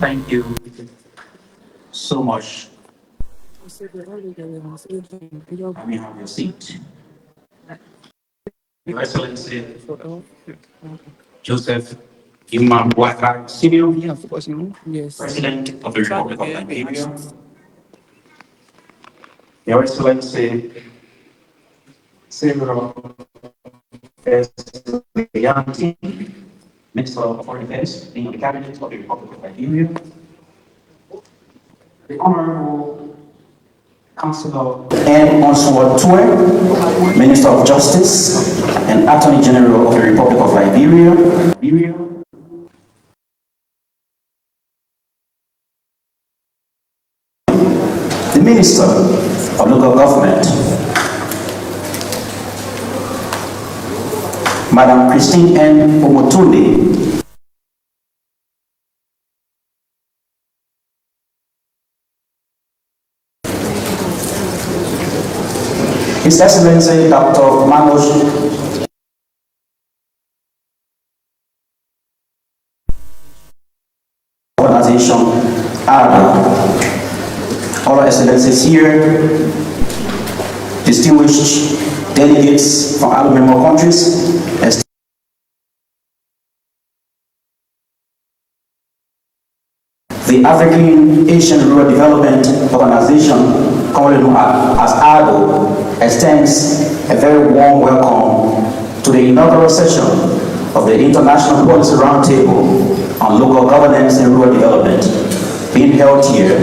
Thank you so much. You may have your seat. Your Excellency Joseph Imam Boakai, Senior President of the Republic of Liberia. Your Excellency Several Yanti, Minister of Foreign Affairs in the Cabinet of the Republic of Liberia. The Honorable Councillor and Onsword Tue, Minister of Justice and Attorney General of the Republic of Liberia. The Minister of Local Government, Madam Christine N. Omotunde, His Excellency Dr. Manoj Organization, all our excellencies here, distinguished delegates from other member countries, the African Asian Rural Development Organization, commonly known as ADO, extends a very warm welcome to the inaugural session of the International Policy Roundtable on Local Governance and Rural Development, being held here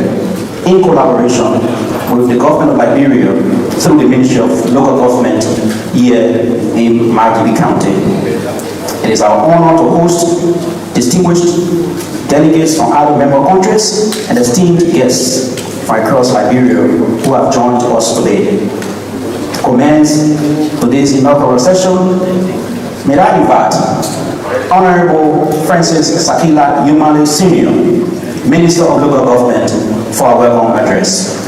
in collaboration with the government of Liberia through the Ministry of Local Government here in Margibi County. It is our honor to host distinguished delegates from other member countries and esteemed guests from across Liberia who have joined us today. To commence today's inaugural session, may I invite Honorable Francis Sakila Yumale Senior, Minister of Local Government, for a welcome address.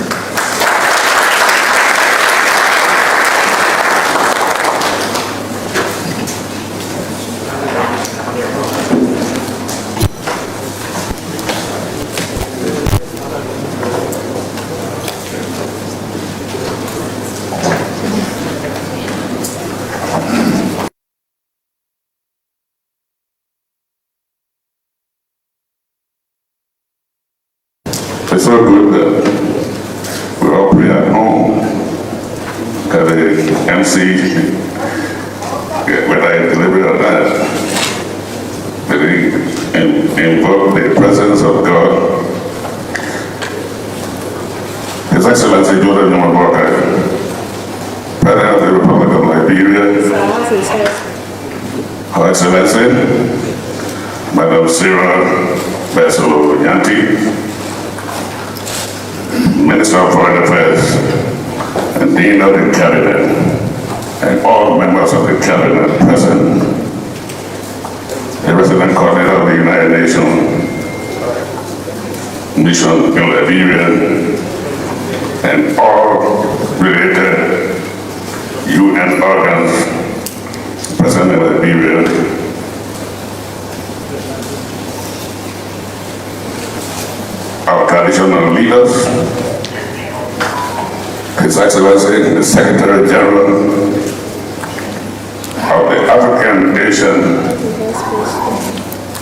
It's so good that we're all pretty at home. Because the MC, whether I deliver or not, they invoke the presence of God. His Excellency Joseph Imam Boakai, President of the Republic of Liberia, Her Excellency, Madam Sarah Basilo Yanti, Minister of Foreign Affairs, and Dean of the Cabinet, and all members of the Cabinet present, the Resident Coordinator of the United Nations Mission in Liberia, and all related UN organs present in Liberia. Our traditional leaders, His Excellency, the Secretary General of the African Asian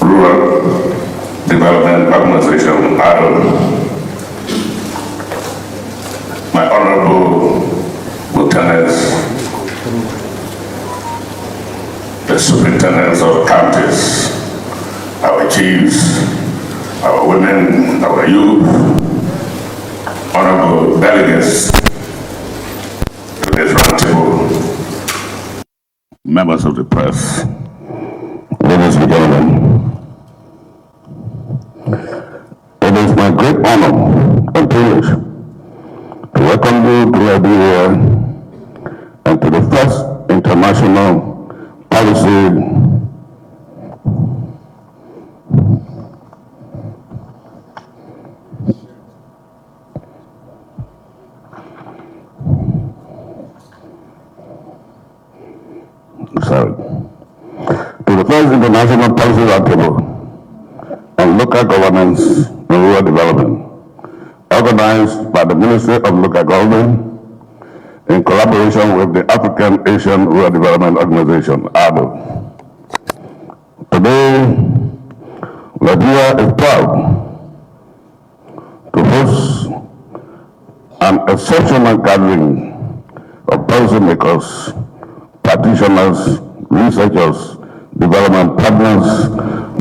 Rural Development Organization, ADO, my honorable lieutenants, the superintendents of counties, our chiefs, our women, our youth, honorable delegates to this roundtable, members of the press, ladies and gentlemen, it is my great honor and privilege to welcome you to Liberia and to the first international policy International Policy Roundtable on Local Governance and Rural Development, organized by the Ministry of Local Government in collaboration with the African Asian Rural Development Organization, ADO. Today, Liberia is proud to host an exceptional gathering of policymakers, practitioners, researchers, development partners,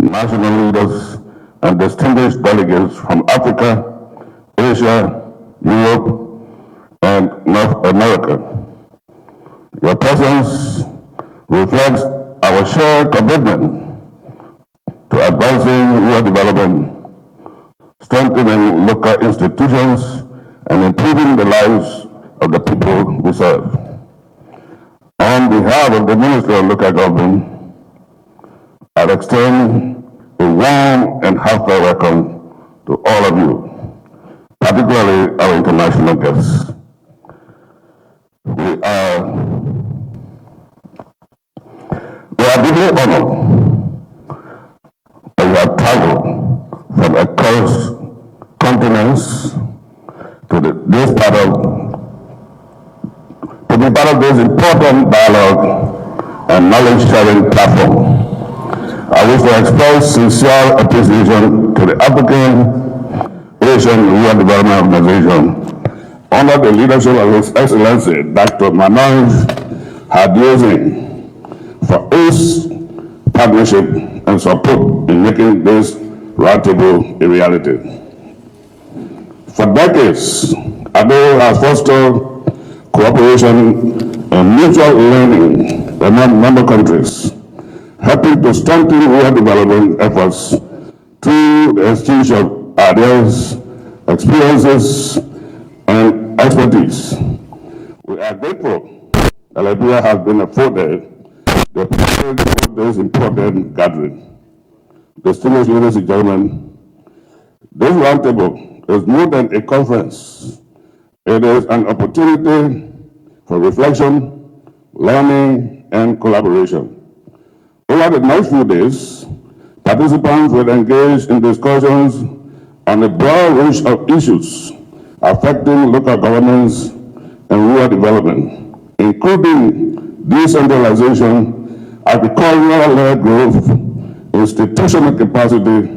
national leaders, and distinguished delegates from Africa, Asia, Europe, and North America. Your presence reflects our shared commitment to advancing rural development, strengthening local institutions, and improving the lives of the people we serve. On behalf of the Ministry of Local Government, I extend a warm and heartfelt welcome to all of you, particularly our international guests. We are deeply honored that you have traveled from across continents to be part of this important dialogue and knowledge-sharing platform. I wish to express sincere appreciation to the African Asian Rural Development Organization under the leadership of His Excellency Dr. Manoj Hadiozin for its partnership and support in making this roundtable a reality. For decades, ADO has fostered cooperation and mutual learning among member countries, helping to strengthen rural development efforts through the exchange of ideas, experiences, and expertise. We are grateful that Liberia has been afforded the privilege of this important gathering. Distinguished ladies and gentlemen, this roundtable is more than a conference. It is an opportunity for reflection, learning, and collaboration. Over the next few days, participants will engage in discussions on a broad range of issues affecting local governance and rural development, including decentralization, agricultural-led growth, institutional capacity,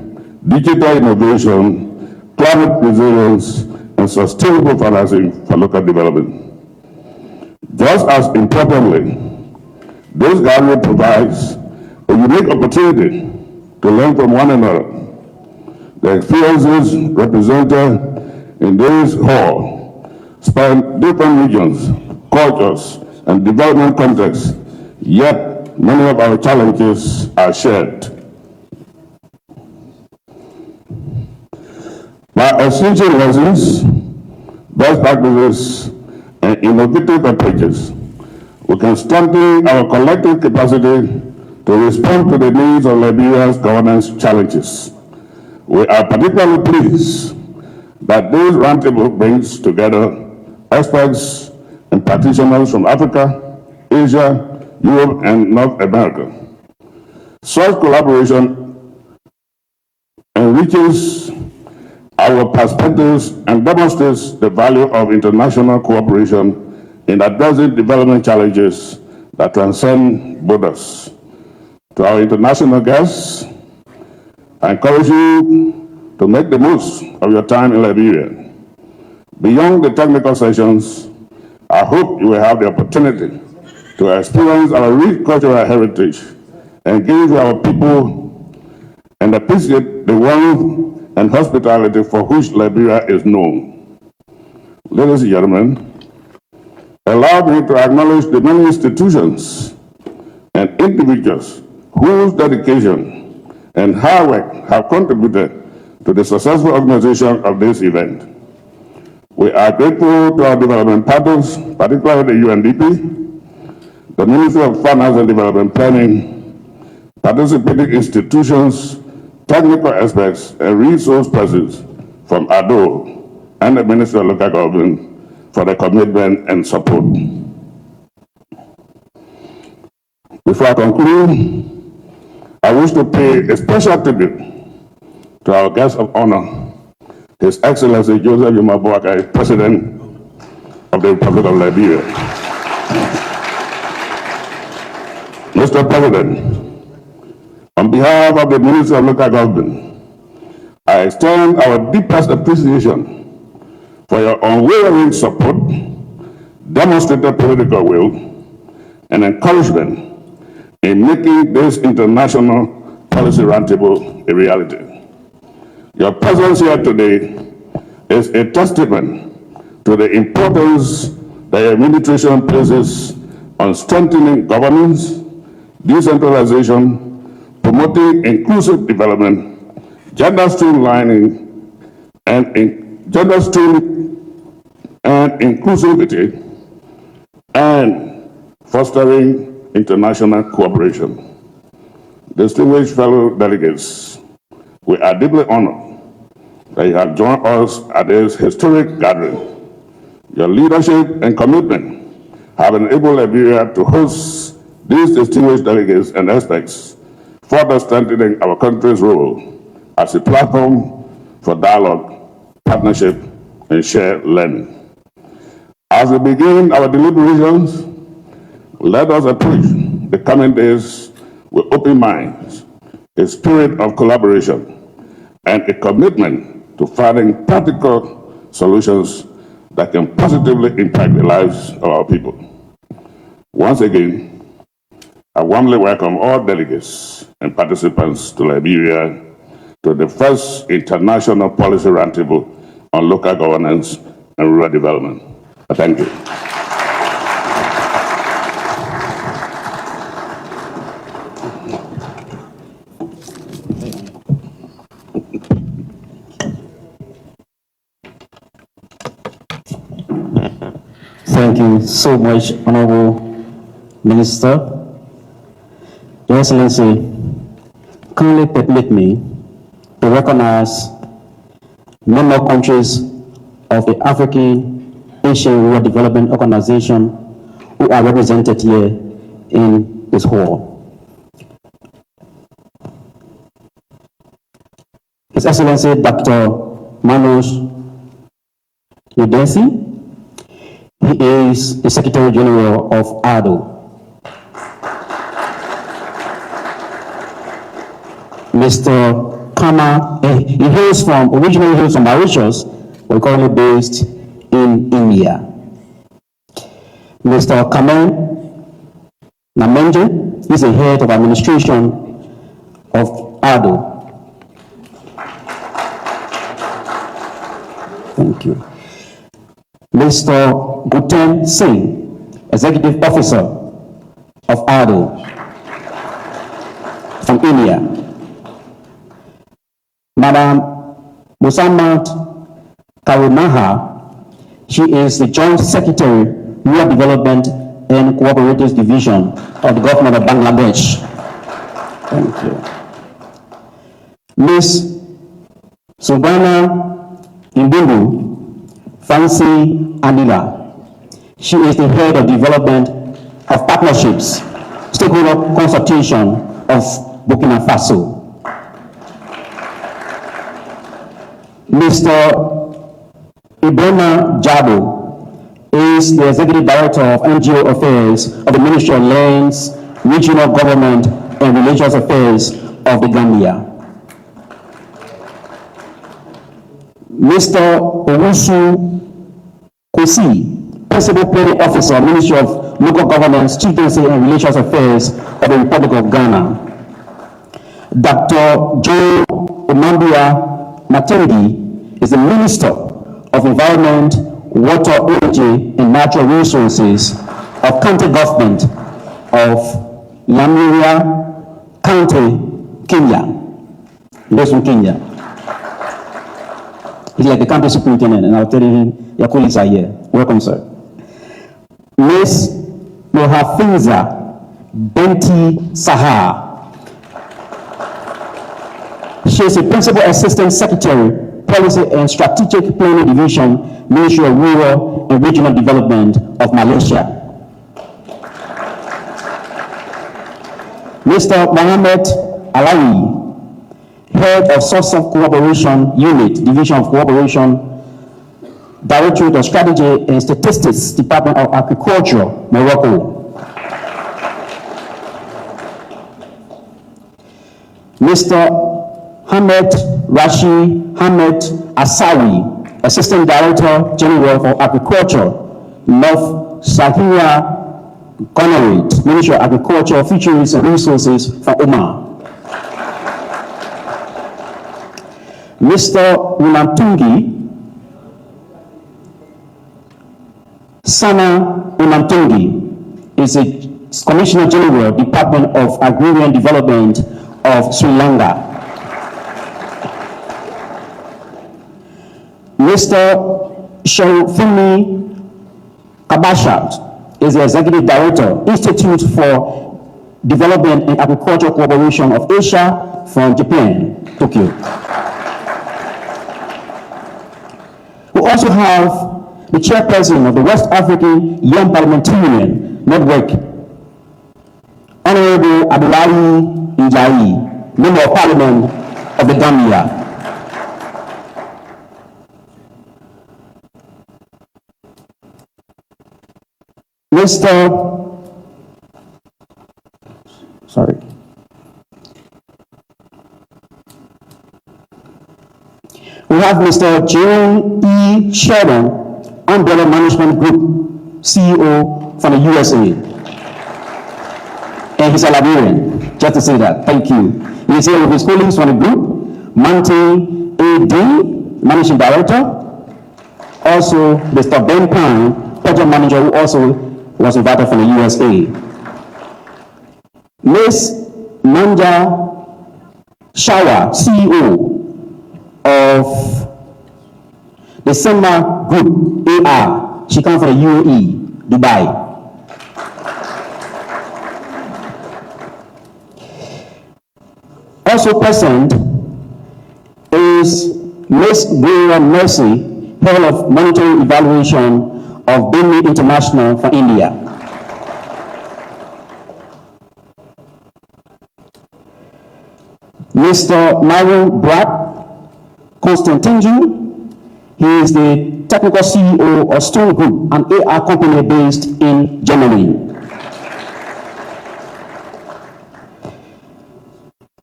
digital innovation, climate resilience, and sustainable financing for local development. Just as importantly, this gathering provides a unique opportunity to learn from one another. The experiences represented in this hall span different regions, cultures, and development contexts, yet many of our challenges are shared. By exchanging lessons, best practices, and innovative approaches, we can strengthen our collective capacity to respond to the needs of Liberia's governance challenges. We are particularly pleased that this roundtable brings together experts and practitioners from Africa, Asia, Europe, and North America. Such collaboration enriches our perspectives and demonstrates the value of international cooperation in addressing development challenges that transcend borders. To our international guests, I encourage you to make the most of your time in Liberia. Beyond the technical sessions, I hope you will have the opportunity to experience our rich cultural heritage, engage with our people, and appreciate the warmth and hospitality for which Liberia is known. Ladies and gentlemen, allow me to acknowledge the many institutions and individuals whose dedication and hard work have contributed to the successful organization of this event. We are grateful to our development partners, particularly the UNDP, the Ministry of Finance and Development Planning, participating institutions, technical experts, and resource persons from ADO and the Ministry of Local Government for their commitment and support. Before I conclude, I wish to pay a special tribute to our guest of honor, His Excellency Joseph Boakai, President of the Republic of Liberia. Mr. President, on behalf of the Ministry of Local Government, I extend our deepest appreciation for your unwavering support, demonstrated political will, and encouragement in making this international policy roundtable a reality. Your presence here today is a testament to the importance that your administration places on strengthening governance, decentralization, promoting inclusive development, gender streamlining, and inclusivity, and fostering international cooperation. Distinguished fellow delegates, we are deeply honored that you have joined us at this historic gathering. Your leadership and commitment have enabled Liberia to host these distinguished delegates and experts, further strengthening our country's role as a platform for dialogue, partnership, and shared learning. As we begin our deliberations, let us approach the coming days with open minds, a spirit of collaboration, and a commitment to finding practical solutions that can positively impact the lives of our people. Once again, I warmly welcome all delegates and participants to Liberia to the first International Policy Roundtable on Local Governance and Rural Development. Thank you. Thank you so much, Honorable Minister. Your Excellency, kindly permit me to recognize member countries of the African Asian Rural Development Organization who are represented here in this hall. His Excellency Dr. Manoj Udesi, he is the Secretary General of ADO. Mr. Kama, he originally hails from Mauritius, but currently based in India. Mr. Kamen Namenje is the head of administration of ADO. Thank you. Mr. Guten Singh, Executive Officer of ADO from India. Madam Musammat Karunaha, she is the Joint Secretary, Rural Development and Cooperative Division of the Government of Bangladesh. Thank you. Ms. Subhana Imbimbu Fancy Anila, she is the Head of Development of Partnerships, Stakeholder Consultation of Burkina Faso. Mr. Ibrahima Jabo is the Executive Director of NGO Affairs of the Ministry of Lands, Regional Government and Religious Affairs of the Gambia. Mr. Owusu Kwesi, Principal Planning Officer, Ministry of Local Governance, Chieftaincy and Religious Affairs of the Republic of Ghana. Dr. Joe Omambia Matendi is the Minister of Environment, Water, Energy and Natural Resources of County Government of Nyamira County, Kenya. Based from Kenya. He's like the county superintendent, and I'll tell him, your colleagues are here. Welcome, sir. Ms. Mohafinza Benti Sahar. She is the Principal Assistant Secretary, Policy and Strategic Planning Division, Ministry of Rural and Regional Development of Malaysia. Mr. Mohammed Alawi, Head of Substance Cooperation Unit, Division of Cooperation, Directorate of Strategy and Statistics, Department of Agriculture, Morocco. Mr. Hamed Rashi Hamed Asawi, Assistant Director General for Agriculture, North Sahara Governorate, Ministry of Agriculture, Fisheries and Resources for Oman. Mr. Unamtungi Sana Unamtungi is the Commissioner General, Department of Agrarian Development of Sri Lanka. Mr. Sherifumi Kabasha is the Executive Director, Institute for Development and Agricultural Cooperation of Asia from Japan, Tokyo. We also have the Chairperson of the West African Young Parliamentarian Network, Honorable Abdullahi Njayi, Member of Parliament of the Gambia. We have Mr. Jerome E. Sheridan, Umbrella Management Group CEO from the USA. And he's a Liberian, just to say that. Thank you. He's here with his colleagues from the group, Monty A.D., Managing Director. Also, Mr. Ben Pine, Project Manager, who also was invited from the USA. Ms. Manja Shawa, CEO of the Sema Group AR. She comes from the UAE, Dubai. Also present is Ms. Gloria Mercy, Head of Monitoring Evaluation of Bini International for India. Mr. Myron Brad Constantinju, he is the Technical CEO of Stone Group, an AR company based in Germany.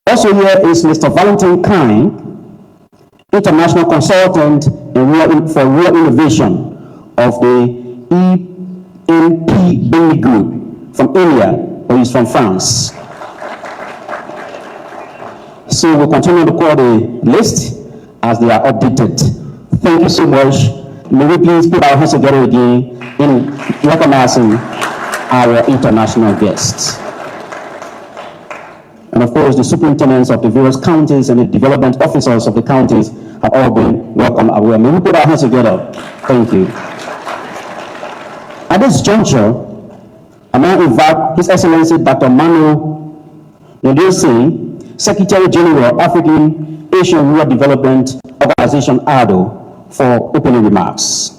Also here is Mr. Valentin Kine, International Consultant for Rural Innovation of the ENP Bini Group from India, or he's from France. So we'll continue to call the list as they are updated. Thank you so much. May we please put our hands together again in recognizing our international guests. And of course, the superintendents of the various counties and the development officers of the counties have all been welcome as well. May we put our hands together. Thank you. At this juncture, I now invite His Excellency Dr. Manu Nodil, Secretary General, African Asian Rural Development Organization, ADO, for opening remarks.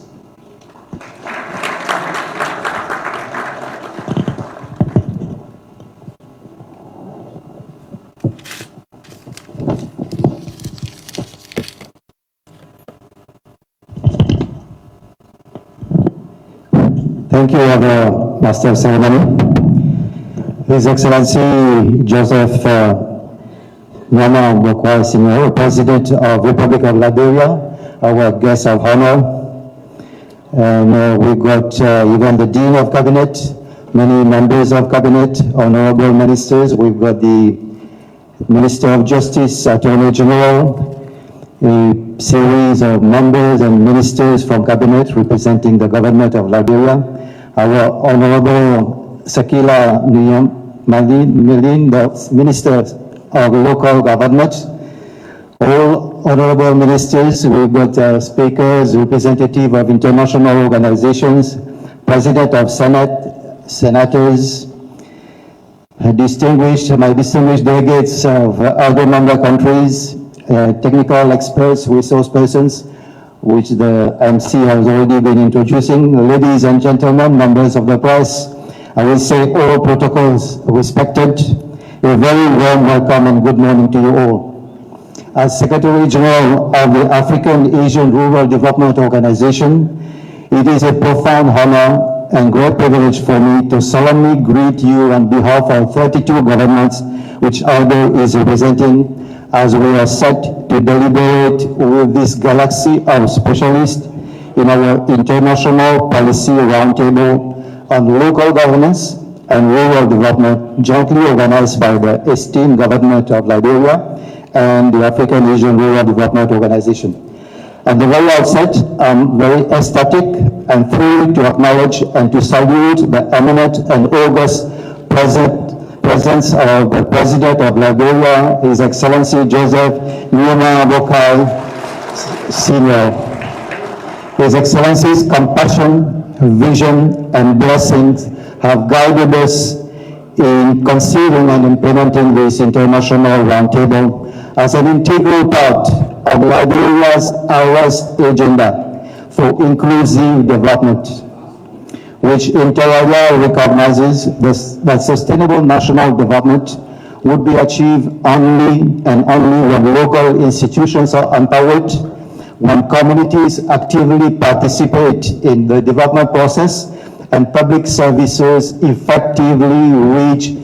Thank you, Master of Ceremony. His Excellency Joseph Nyama Boakai Senior, President of Republic of Liberia, our guest of honor. And we got even the Dean of Cabinet, many members of Cabinet, honorable ministers. We've got the Minister of Justice, Attorney General, a series of members and ministers from Cabinet representing the government of Liberia. Our Honorable Sakila Malin, the Minister of Local Government, all honorable ministers. We've got speakers, representative of international organizations, president of Senate, senators, my distinguished delegates of other member countries, technical experts, resource persons, which the MC has already been introducing, ladies and gentlemen, members of the press. I will say all protocols respected. A very warm welcome and good morning to you all. As Secretary General of the African Asian Rural Development Organization, it is a profound honor and great privilege for me to solemnly greet you on behalf of 32 governments which ALDO is representing, as we are set to deliberate with this galaxy of specialists in our International Policy Roundtable on Local Governance and Rural Development, jointly organized by the esteemed government of Liberia and the African Asian Rural Development Organization. At the very outset, I'm very ecstatic and thrilled to acknowledge and to salute the eminent and august presence of the President of Liberia, His Excellency Joseph Boakai Sr. His Excellency's compassion, vision, and blessings have guided us in conceiving and implementing this international roundtable as an integral part of Liberia's IRS agenda for inclusive development, which inter alia recognizes that sustainable national development would be achieved only and only when local institutions are empowered, when communities actively participate in the development process, and public services effectively reach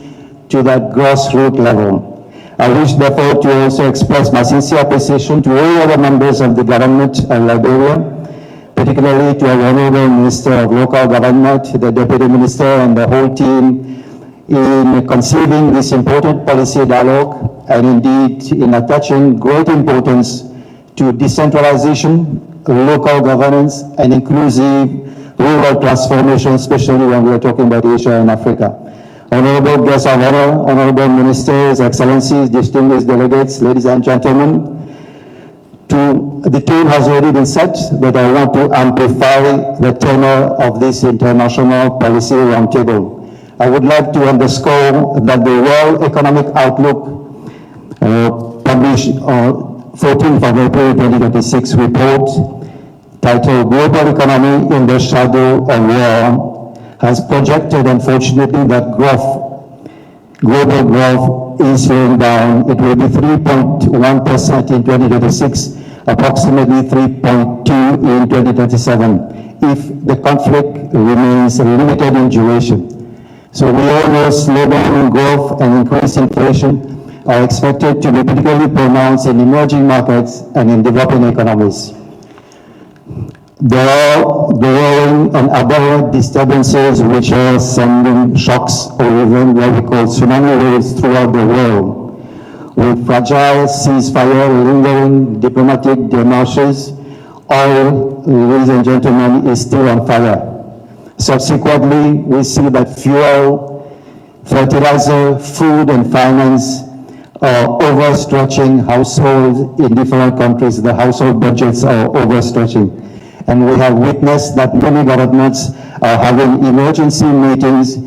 to that grassroots level. I wish therefore to also express my sincere appreciation to all other members of the government of Liberia, particularly to our Honorable Minister of Local Government, the Deputy Minister, and the whole team in conceiving this important policy dialogue, and indeed in attaching great importance to decentralization, local governance, and inclusive rural transformation, especially when we're talking about Asia and Africa. Honorable guests of honor, honorable ministers, excellencies, distinguished delegates, ladies and gentlemen, the tone has already been set, but I want to amplify the tenor of this international policy roundtable. I would like to underscore that the World Economic Outlook published on 14th of April 2026 report titled Global Economy in the Shadow of War has projected, unfortunately, that global growth is slowing down. It will be 3.1% in 2026, approximately 3.2% in 2027, if the conflict remains limited in duration. So we all know slowdown in growth and increased inflation are expected to be particularly pronounced in emerging markets and in developing economies. There are growing and aberrant disturbances which are sending shocks or even what we call tsunami waves throughout the world. With fragile ceasefire, lingering diplomatic demarches, oil, ladies and gentlemen, is still on fire. Subsequently, we see that fuel, fertilizer, food, and finance are overstretching households in different countries. The household budgets are overstretching. And we have witnessed that many governments are having emergency meetings,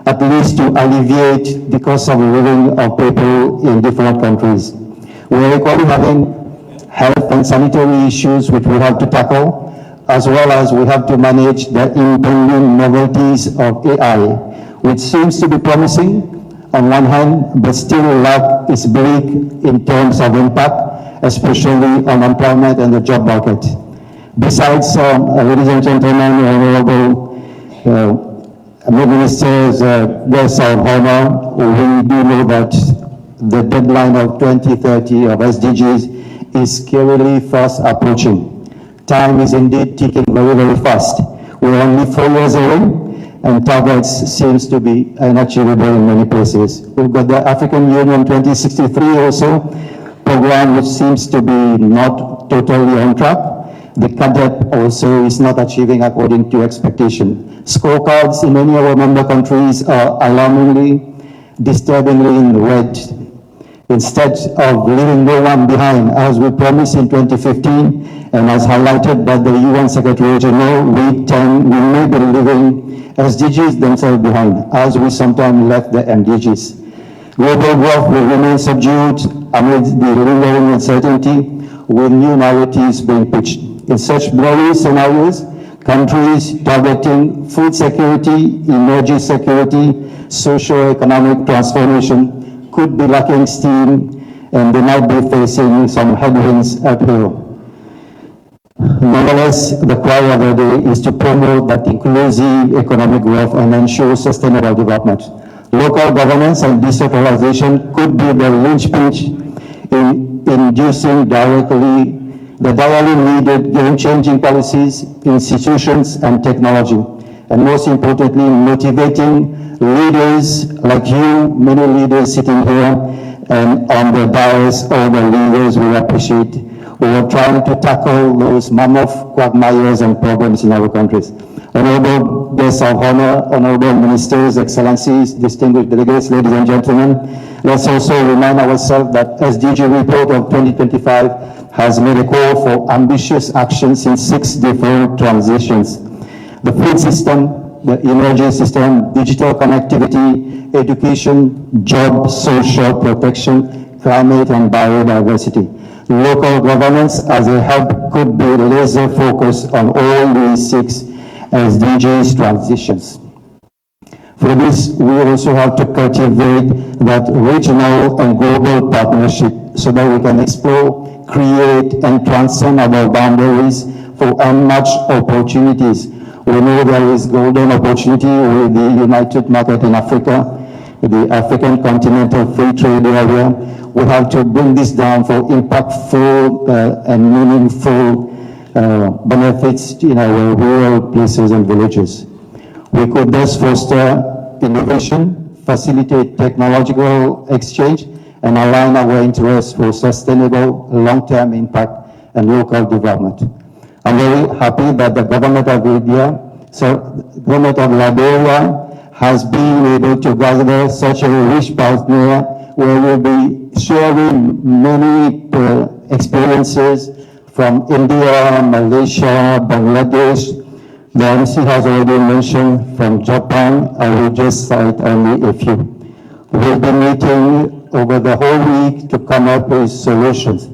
at least to alleviate the cost of living of people in different countries. We are equally having health and sanitary issues which we have to tackle, as well as we have to manage the impending novelties of AI, which seems to be promising on one hand, but still lack its bleak in terms of impact, especially on employment and the job market. Besides, ladies and gentlemen, honorable ministers, guests of honor, we do know that the deadline of 2030 of SDGs is scarily fast approaching. Time is indeed ticking very, very fast. We're only 4 years away, and targets seems to be unachievable in many places. We've got the African Union 2063 also program, which seems to be not totally on track. The CADEP also is not achieving according to expectation. Scorecards in many of our member countries are alarmingly, disturbingly in red. Instead of leaving no one behind, as we promised in 2015, and as highlighted by the UN Secretary General, we may be leaving SDGs themselves behind, as we sometimes left the MDGs. Global growth will remain subdued amid the lingering uncertainty, with new narratives being pitched. In such blurry scenarios, countries targeting food security, energy security, socio-economic transformation could be lacking steam and they might be facing some headwinds uphill. Nonetheless, the cry of the day is to promote that inclusive economic growth and ensure sustainable development. Local governance and decentralization could be the linchpin in inducing the directly needed game-changing policies, institutions, and technology. And most importantly, motivating leaders like you, many leaders sitting here, and on the dais, all the leaders we appreciate. We are trying to tackle those mammoth quagmires and problems in our countries. Honorable guests of honor, honorable ministers, excellencies, distinguished delegates, ladies and gentlemen, let's also remind ourselves that SDG report of 2025 has made a call for ambitious actions in 6 different transitions: the food system, the energy system, digital connectivity, education, job, social protection, climate, and biodiversity. Local governance as a hub could be laser focused on all these 6 SDGs transitions. For this, we also have to cultivate that regional and global partnership so that we can explore, create, and transcend our boundaries for unmatched opportunities. We know there is golden opportunity with the United Market in Africa, the African Continental Free Trade Area. We have to bring this down for impactful and meaningful benefits in our rural places and villages. We could thus foster innovation, facilitate technological exchange, and align our interests for sustainable long-term impact and local development. I'm very happy that the government of Liberia has been able to gather such a rich partner where we'll be sharing many experiences from India, Malaysia, Bangladesh. The MC has already mentioned from Japan. I will just cite only a few. We'll be meeting over the whole week to come up with solutions.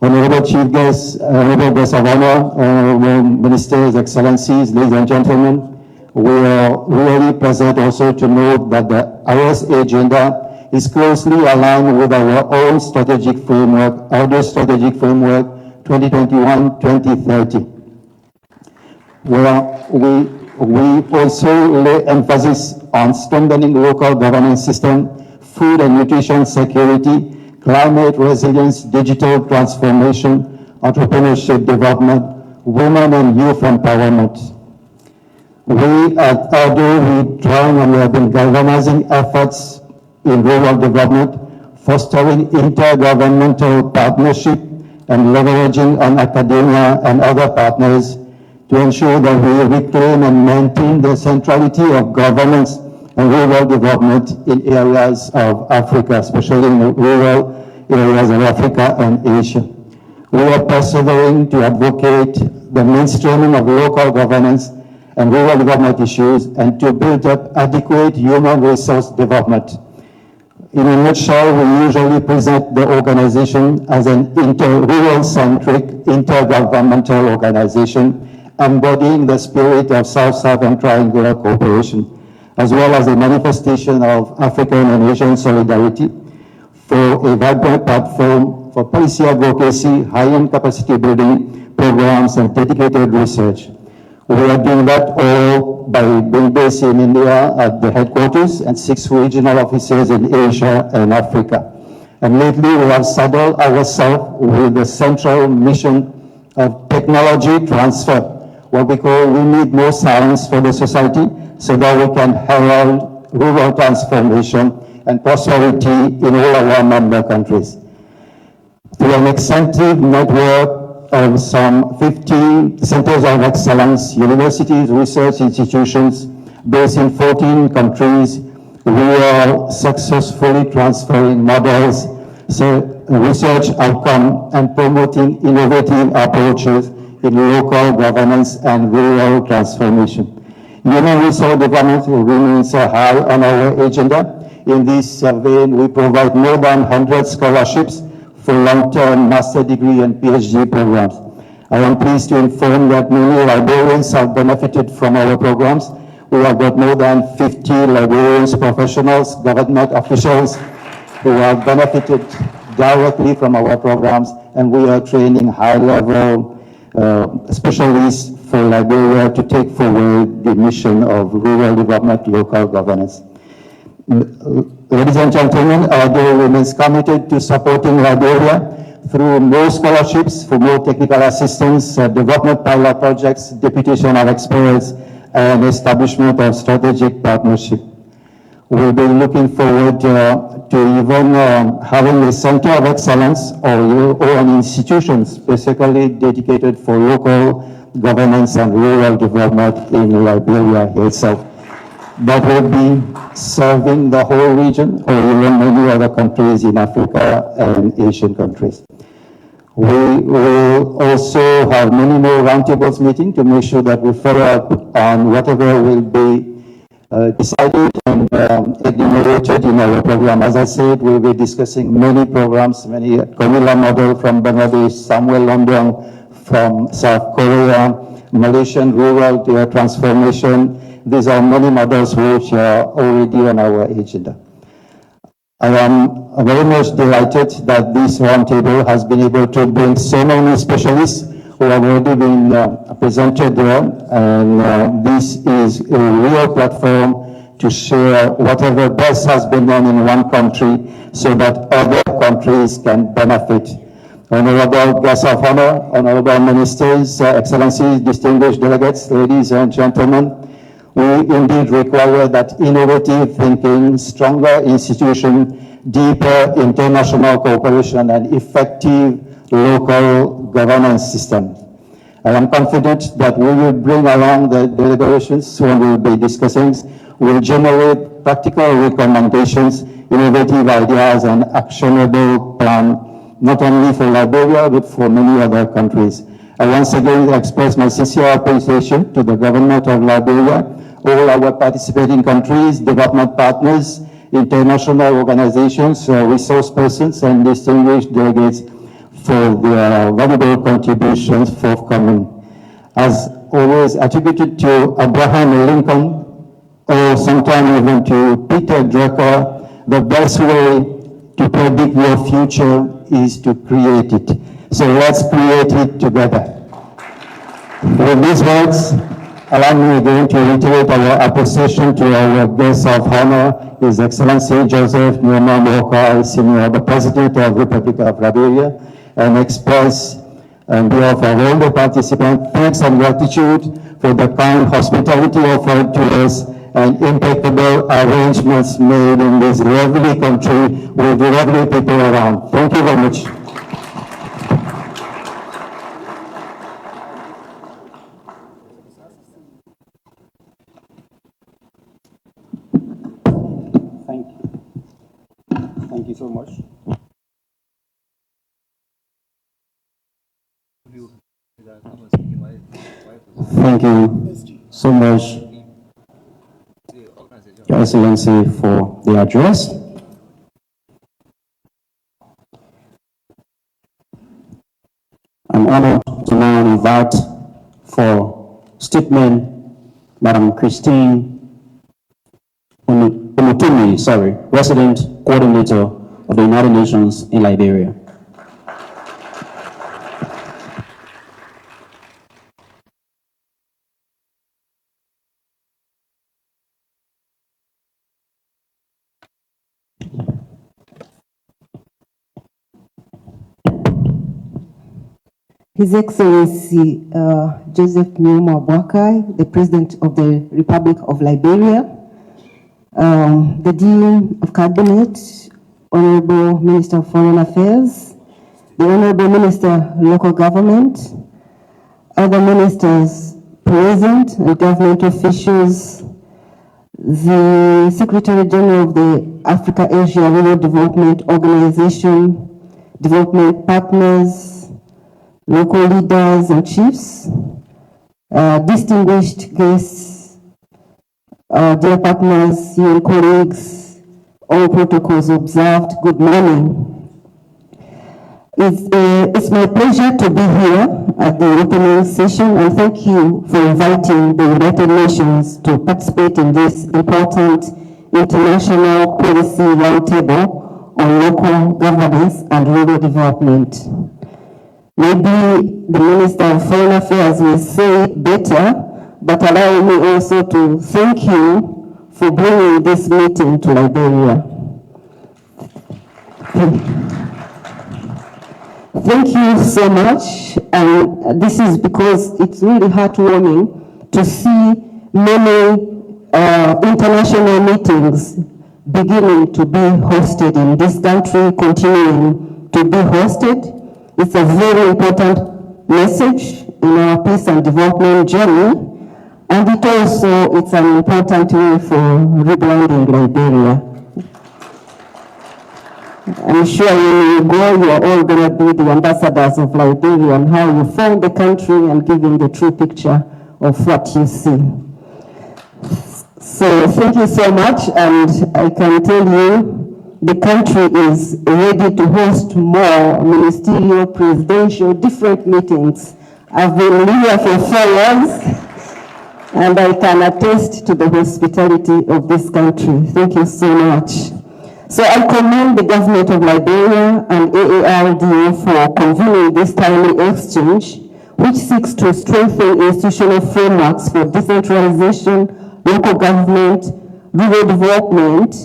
Honorable Chief Guests, Honorable Guests of Honor, Honorable Ministers, Excellencies, ladies and gentlemen, we are really pleased also to note that the IS agenda is closely aligned with our own strategic framework, our strategic framework 2021-2030, where we also lay emphasis on strengthening local governance system, food and nutrition security, climate resilience, digital transformation, entrepreneurship development, women and youth empowerment. We at ADO, we try and we have been galvanizing efforts in rural development, fostering intergovernmental partnership, and leveraging on academia and other partners to ensure that we reclaim and maintain the centrality of governance and rural development in areas of Africa, especially in the rural areas of Africa and Asia. We are persevering to advocate the mainstreaming of local governance and rural development issues and to build up adequate human resource development. In a nutshell, we usually present the organization as an rural-centric intergovernmental organization embodying the spirit of South-Southern triangular cooperation, as well as a manifestation of African and Asian solidarity for a vibrant platform for policy advocacy, high-end capacity building programs, and dedicated research. We are doing that all by being based in India at the headquarters and 6 regional offices in Asia and Africa. And lately we have saddled ourselves with the central mission of technology transfer, what we call we need more science for the society so that we can herald rural transformation and prosperity in all our member countries. Through an extensive network of some 15 centers of excellence, universities, research institutions based in 14 countries, we are successfully transferring models, so research outcome, and promoting innovative approaches in local governance and rural transformation. Human resource development remains high on our agenda. In this vein, we provide more than 100 scholarships for long-term master degree and PhD programs. I am pleased to inform that many librarians have benefited from our programs. We have got more than 50 librarians, professionals, government officials, and university professors, and we have also been able to attract 100 new librarians. We are also who have benefited directly from our programs, and we are training high-level specialists for Liberia to take forward the mission of rural development, local governance. Ladies and gentlemen, RDO remains committed to supporting Liberia through more scholarships, for more technical assistance, development pilot projects, deputation of experts, and establishment of strategic partnership. We'll be looking forward to even having a center of excellence or an institution specifically dedicated for local governance and rural development in Liberia itself. That will be serving the whole region or even many other countries in Africa and Asian countries. We will also have many more roundtables meetings to make sure that we follow up on whatever will be decided and enumerated in our program. As I said, we'll be discussing many programs, many Comila model from Bangladesh, Samuel London from South Korea, Malaysian rural transformation. These are many models which are already on our agenda. I am very much delighted that this roundtable has been able to bring so many specialists who have already been presented there, and this is a real platform to share whatever best has been done in one country so that other countries can benefit. Honorable guests of honor, honorable ministers, excellencies, distinguished delegates, ladies and gentlemen, we indeed require that innovative thinking, stronger institution, deeper international cooperation, and effective local governance system. I am confident that we will bring along the deliberations when we will be discussing, will generate practical recommendations, innovative ideas, and actionable plan, not only for Liberia, but for many other countries. I once again express my sincere appreciation to the government of Liberia, all our participating countries, development partners, international organizations, resource persons, and distinguished delegates for their valuable contributions forthcoming. As always attributed to Abraham Lincoln, or sometime even to Peter Drucker, the best way to predict your future is to create it. So let's create it together. With these words, allow me again to reiterate our appreciation to our guest of honor, His Excellency Joseph Nyoma Boakai, Senior, the President of Republic of Liberia, and express on behalf of all the participants thanks and gratitude for the kind hospitality offered to us and impeccable arrangements made in this lovely country with lovely people around. Thank you very much. Thank you so much. Thank you so much, Your Excellency, for the address. I'm honored to now invite for statement Madam Christine Umutumi, Resident Coordinator of the United Nations in Liberia. His Excellency Joseph Nyoma Boakai, the President of the Republic of Liberia, the Dean of Cabinet, Honorable Minister of Foreign Affairs, the Honorable Minister of Local Government, other ministers present and government officials, the Secretary General of the Africa-Asia Rural Development Organization, development partners, local leaders and chiefs, distinguished guests, dear partners, your colleagues, all protocols observed, good morning. It's my pleasure to be here at the opening session, and thank you for inviting the United Nations to participate in this important international policy roundtable on local governance and rural development. Maybe the Minister of Foreign Affairs will say it better, but allow me also to thank you for bringing this meeting to Liberia. Thank you so much, and this is because it's really heartwarming to see many international meetings beginning to be hosted in this country, continuing to be hosted. It's a very important message in our peace and development journey, and it's an important way for rebranding Liberia. I'm sure when you go, you are all going to be the ambassadors of Liberia and how you found the country and giving the true picture of what you see. So thank you so much, and I can tell you the country is ready to host more ministerial, presidential, different meetings. I've been here for 4 years, and I can attest to the hospitality of this country. Thank you so much. So I commend the government of Liberia and AARDO for convening this timely exchange, which seeks to strengthen institutional frameworks for decentralization, local government, rural development,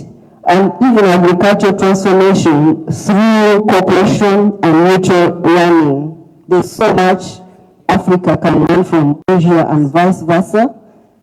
and even agricultural transformation through cooperation and mutual learning. There's so much Africa can learn from Asia and vice versa.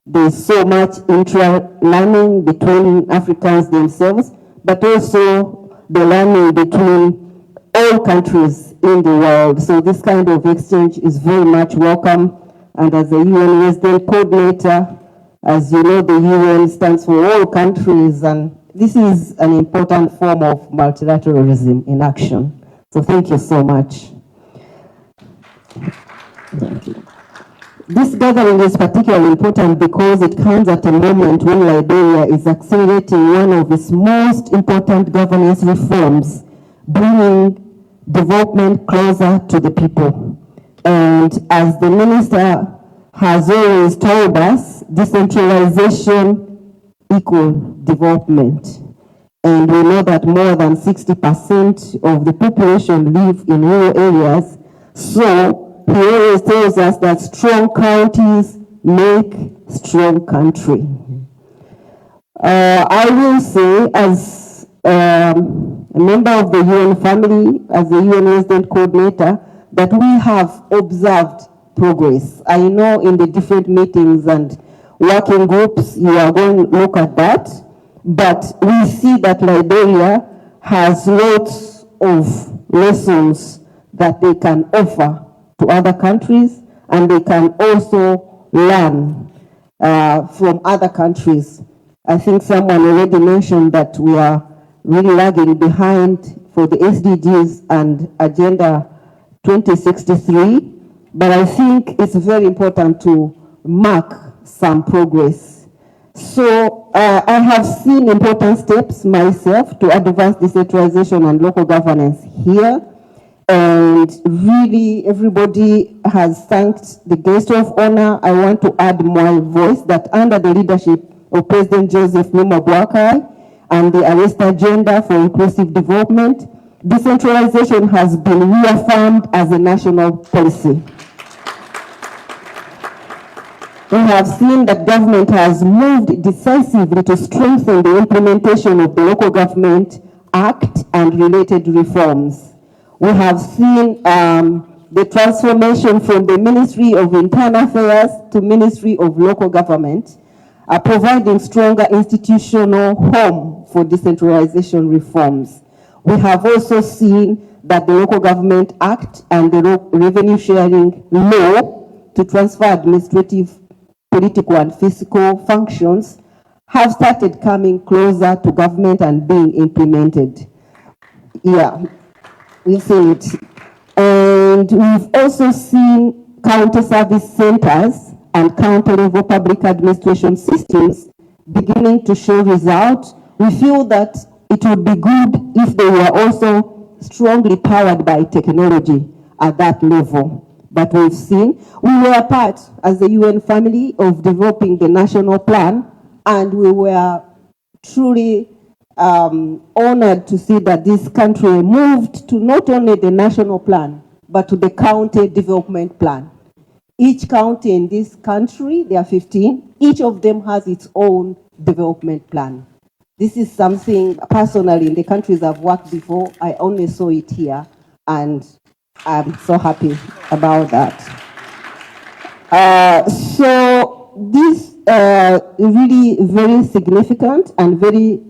There's so much intra-learning between Africans themselves, but also the learning between all countries in the world. So this kind of exchange is very much welcome. And as a UN resident coordinator, as you know, the UN stands for all countries, and this is an important form of multilateralism in action. So thank you so much. This gathering is particularly important because it comes at a moment when Liberia is accelerating one of its most important governance reforms, bringing development closer to the people. And as the minister has always told us, decentralization equals development. And we know that more than 60% of the population live in rural areas. So he always tells us that strong counties make strong country. I will say, as a member of the UN family, as the UN resident coordinator, that we have observed progress. I know in the different meetings and working groups, you are going to look at that, but we see that Liberia has lots of lessons that they can offer to other countries, and they can also learn from other countries. I think someone already mentioned that we are really lagging behind for the SDGs and Agenda 2063, but I think it's very important to mark some progress. So I have seen important steps myself to advance decentralization and local governance here. And really, everybody has thanked the guest of honor. I want to add my voice that under the leadership of President Joseph Boakai and the Arrest Agenda for Inclusive Development, decentralization has been reaffirmed as a national policy. We have seen that government has moved decisively to strengthen the implementation of the Local Government Act and related reforms. We have seen the transformation from the Ministry of Internal Affairs to Ministry of Local Government, providing stronger institutional home for decentralization reforms. We have also seen that the Local Government Act and the Revenue Sharing Law to transfer administrative, political, and fiscal functions have started coming closer to government and being implemented. Yeah. We've seen it. And we've also seen county service centers and county-level public administration systems beginning to show results. We feel that it would be good if they were also strongly powered by technology at that level. But we've seen, we were part as the UN family of developing the national plan, and we were truly honored to see that this country moved to not only the national plan, but to the county development plan. Each county in this country, there are 15, each of them has its own development plan. This is something personally in the countries I've worked before, I only saw it here, and I'm so happy about that. So this is really very significant and very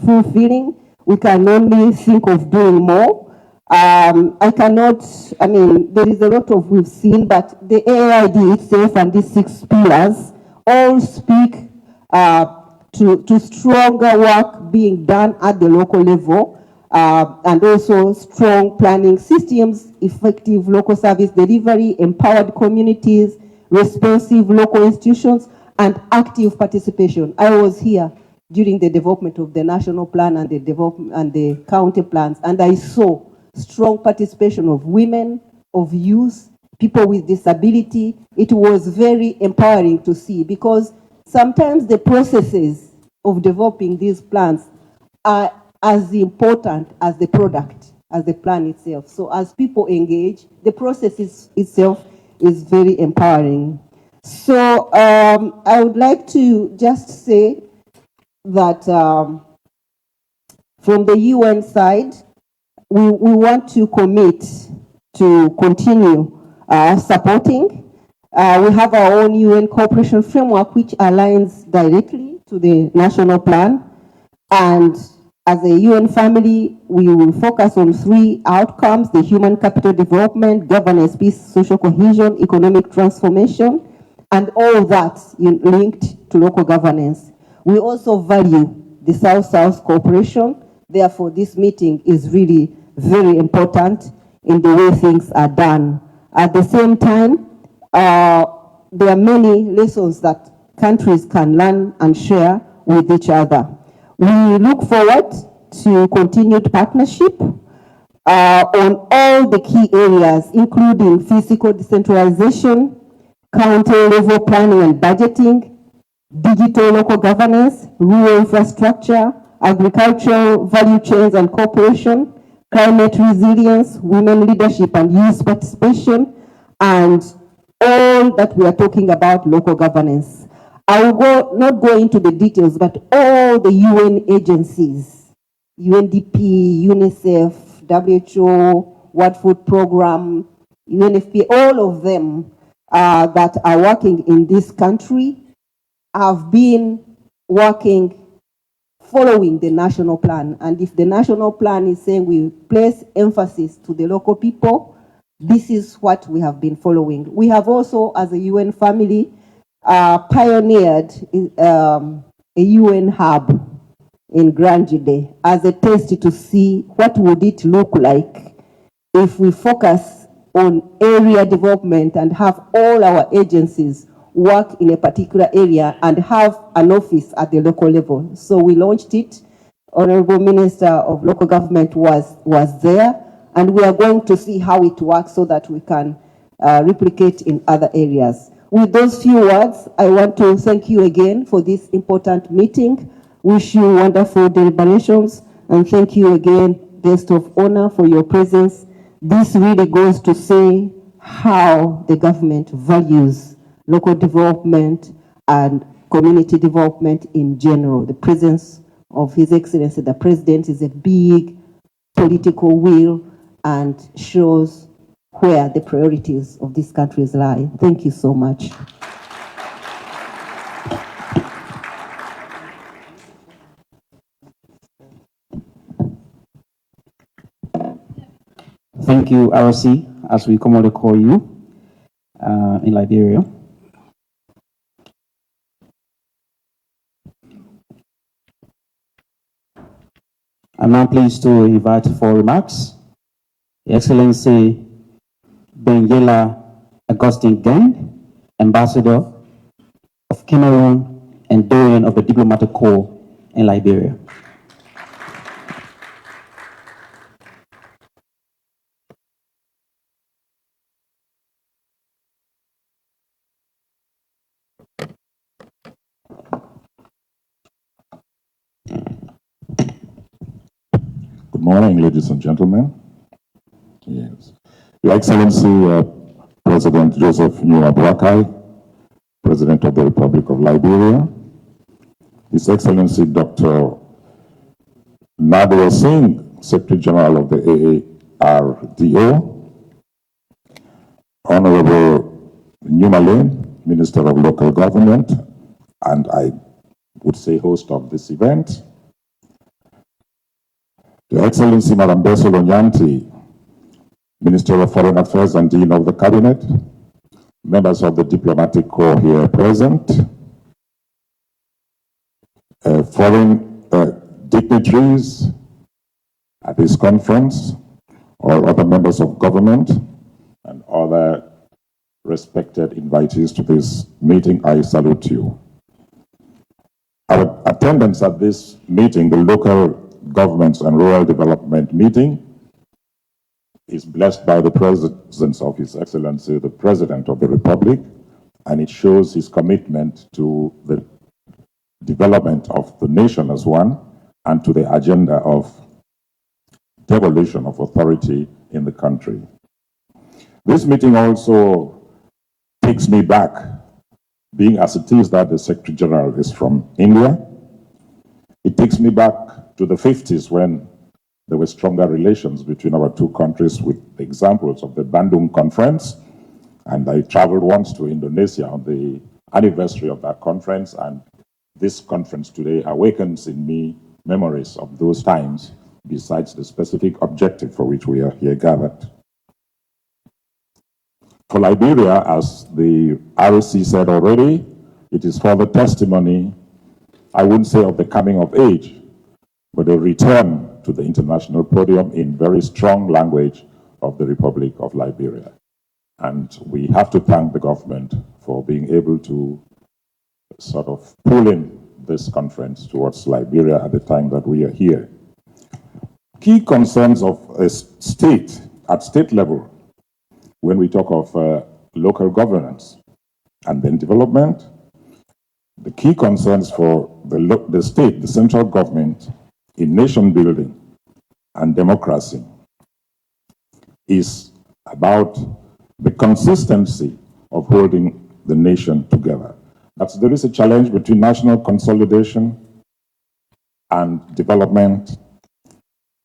fulfilling. We can only think of doing more. I cannot, I mean, there is a lot of we've seen, but the AID itself and these 6 pillars all speak to stronger work being done at the local level, and also strong planning systems, effective local service delivery, empowered communities, responsive local institutions, and active participation. I was here during the development of the national plan and the county plans, and I saw strong participation of women, of youth, people with disability. It was very empowering to see, because sometimes the processes of developing these plans are as important as the product, as the plan itself. So as people engage, the process itself is very empowering. So I would like to just say that from the UN side, we want to commit to continue supporting. We have our own UN cooperation framework, which aligns directly to the national plan. And as a UN family, we will focus on 3 outcomes: the human capital development, governance, peace, social cohesion, economic transformation, and all that linked to local governance. We also value the South-South cooperation. Therefore, this meeting is really very important in the way things are done. At the same time, there are many lessons that countries can learn and share with each other. We look forward to continued partnership on all the key areas, including physical decentralization, county level planning and budgeting, digital local governance, rural infrastructure, agricultural value chains and cooperation, climate resilience, women leadership and youth participation, and all that we are talking about local governance. I will not go into the details, but all the UN agencies, UNDP, UNICEF, WHO, World Food Program, UNFP, all of them that are working in this country have been working following the national plan. And if the national plan is saying we place emphasis to the local people, this is what we have been following. We have also, as a UN family, pioneered a UN hub in Granjide as a test to see what would it look like if we focus on area development and have all our agencies work in a particular area and have an office at the local level. So we launched it. Honorable Minister of Local Government was there, and we are going to see how it works so that we can replicate in other areas. With those few words, I want to thank you again for this important meeting. Wish you wonderful deliberations, and thank you again, guest of honor, for your presence. This really goes to say how the government values local development and community development in general. The presence of His Excellency the President is a big political will and shows where the priorities of these countries lie. Thank you so much. Thank you, RC, as we commonly call you in Liberia. I'm now pleased to invite for remarks His Excellency Benguela Augustine Gang, Ambassador of Cameroon and Doyen of the Diplomatic Corps in Liberia. morning, ladies and gentlemen. Yes. Your Excellency, President Joseph Boakai, President of the Republic of Liberia, His Excellency Dr. Nadia Singh, Secretary General of the AARDO, Honorable Numa Lane, Minister of Local Government, and I would say host of this event, Your Excellency Madam Beso Lonyanti, Minister of Foreign Affairs and Dean of the Cabinet, members of the diplomatic corps here present, foreign dignitaries at this conference, or other members of government, and other respected invitees to this meeting, I salute you. Our attendance at this meeting, the Local Governments and Rural Development meeting, is blessed by the presence of His Excellency, the President of the Republic, and it shows his commitment to the development of the nation as one and to the agenda of devolution of authority in the country. This meeting also takes me back, being as it is that the Secretary General is from India. It takes me back to the 50s when there were stronger relations between our two countries, with examples of the Bandung Conference. And I traveled once to Indonesia on the anniversary of that conference, and this conference today awakens in me memories of those times, besides the specific objective for which we are here gathered. For Liberia, as the ROC said already, it is further testimony, I wouldn't say of the coming of age, but a return to the international podium in very strong language of the Republic of Liberia. And we have to thank the government for being able to sort of pull in this conference towards Liberia at the time that we are here. Key concerns of a state, at state level, when we talk of local governance and then development, the key concerns for the state, the central government, in nation building and democracy is about the consistency of holding the nation together. There is a challenge between national consolidation and development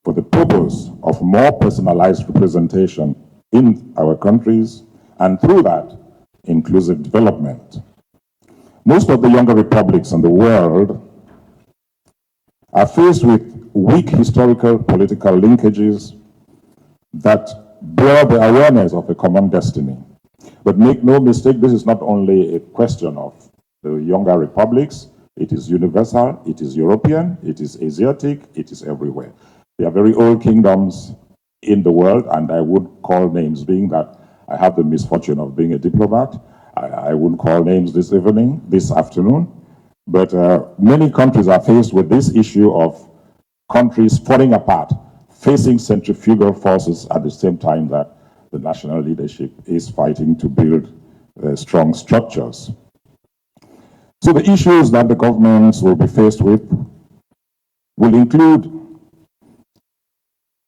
for the purpose of more personalized representation in our countries, and through that, inclusive development. Most of the younger republics in the world are faced with weak historical political linkages that blur the awareness of a common destiny. But make no mistake, this is not only a question of the younger republics, it is universal, it is European, it is Asiatic, it is everywhere. They are very old kingdoms in the world, and I would call names, being that I have the misfortune of being a diplomat. I wouldn't call names this afternoon, but many countries are faced with this issue of countries falling apart, facing centrifugal forces at the same time that the national leadership is fighting to build strong structures. So the issues that the governments will be faced with will include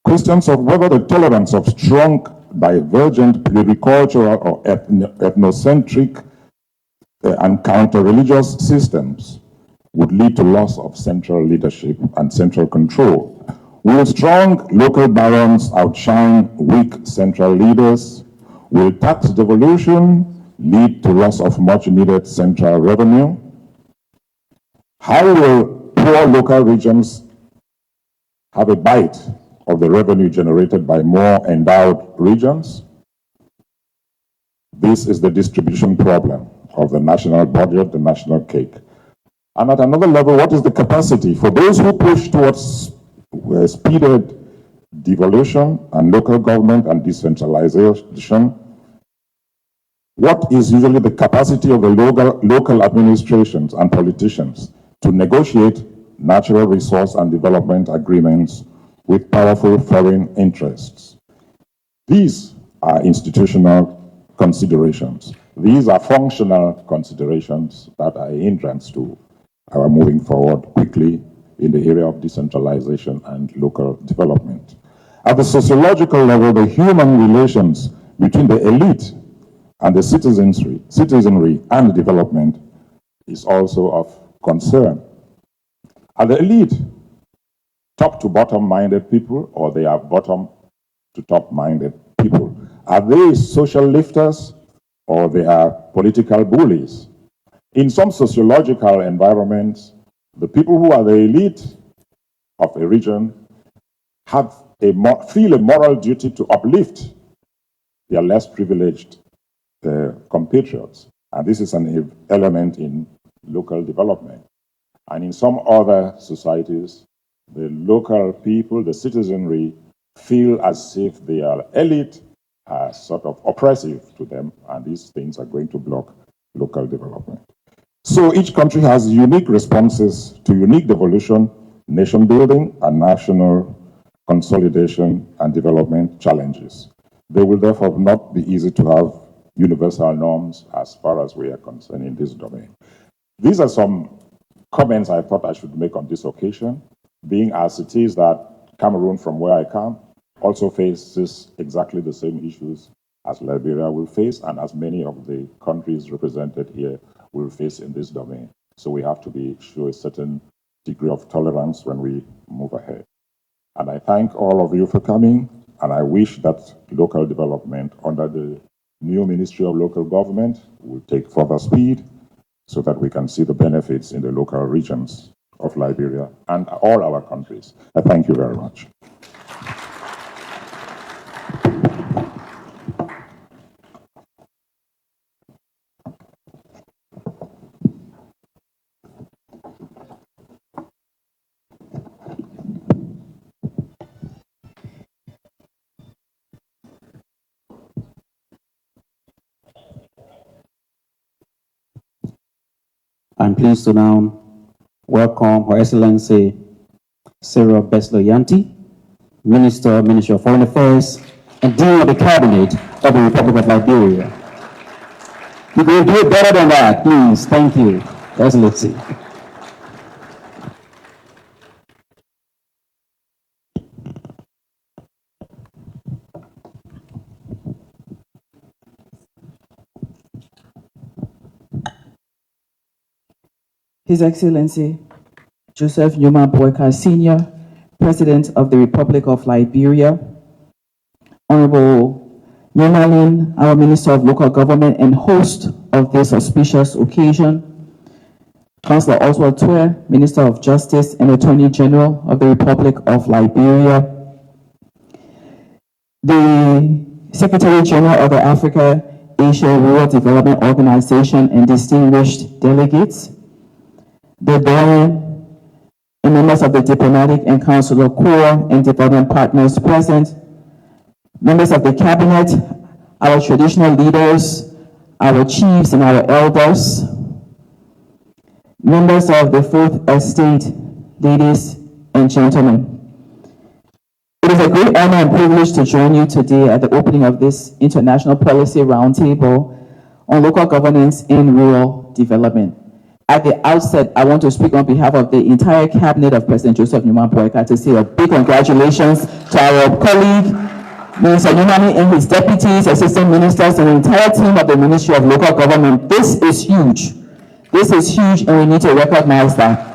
questions of whether the tolerance of strong, divergent, pluricultural or ethnocentric and counter-religious systems would lead to loss of central leadership and central control. Will strong local barons outshine weak central leaders? Will tax devolution lead to loss of much-needed central revenue? How will poor local regions have a bite of the revenue generated by more endowed regions? This is the distribution problem of the national budget, the national cake. And at another level, what is the capacity for those who push towards speeded devolution and local government and decentralization? What is usually the capacity of the local administrations and politicians to negotiate natural resource and development agreements with powerful foreign interests? These are institutional considerations. These are functional considerations that are a hindrance to our moving forward quickly in the area of decentralization and local development. At the sociological level, the human relations between the elite and the citizenry and development is also of concern. Are the elite top to bottom minded people, or they are bottom to top minded people? Are they social lifters, or they are political bullies? In some sociological environments, the people who are the elite of a region feel a moral duty to uplift their less privileged compatriots. And this is an element in local development. And in some other societies, the local people, the citizenry, feel as if their elite are sort of oppressive to them, and these things are going to block local development. So each country has unique responses to unique devolution, nation building, and national consolidation and development challenges. They will therefore not be easy to have universal norms as far as we are concerned in this domain. These are some comments I thought I should make on this occasion, being as it is that Cameroon, from where I come, also faces exactly the same issues as Liberia will face, and as many of the countries represented here will face in this domain. So we have to show a certain degree of tolerance when we move ahead. And I thank all of you for coming, and I wish that local development under the new Ministry of Local Government will take further speed so that we can see the benefits in the local regions of Liberia and all our countries. I thank you very much. I'm pleased to now welcome Her Excellency Cyril Besloyanti, Ministry of Foreign Affairs, and Dean of the Cabinet of the Republic of Liberia. You can do it better than that, please. Thank you, Her Excellency. His Excellency Joseph Numa Boakai Sr., President of the Republic of Liberia, Honorable Nyomalin, our Minister of Local Government and host of this auspicious occasion, Councillor Oswald Tuer, Minister of Justice and Attorney General of the Republic of Liberia, the Secretary General of the Africa-Asia Rural Development Organization and distinguished delegates, the Baron and members of the diplomatic and consular corps and development partners present, members of the cabinet, our traditional leaders, our chiefs and our elders, members of the Fourth Estate, ladies and gentlemen. It is a great honor and privilege to join you today at the opening of this International Policy Roundtable on local governance in rural development. At the outset, I want to speak on behalf of the entire cabinet of President Joseph Numa Boakai to say a big congratulations to our colleague, Minister Nyomalin, and his deputies, assistant ministers, and the entire team of the Ministry of Local Government. This is huge. This is huge, and we need to recognize that.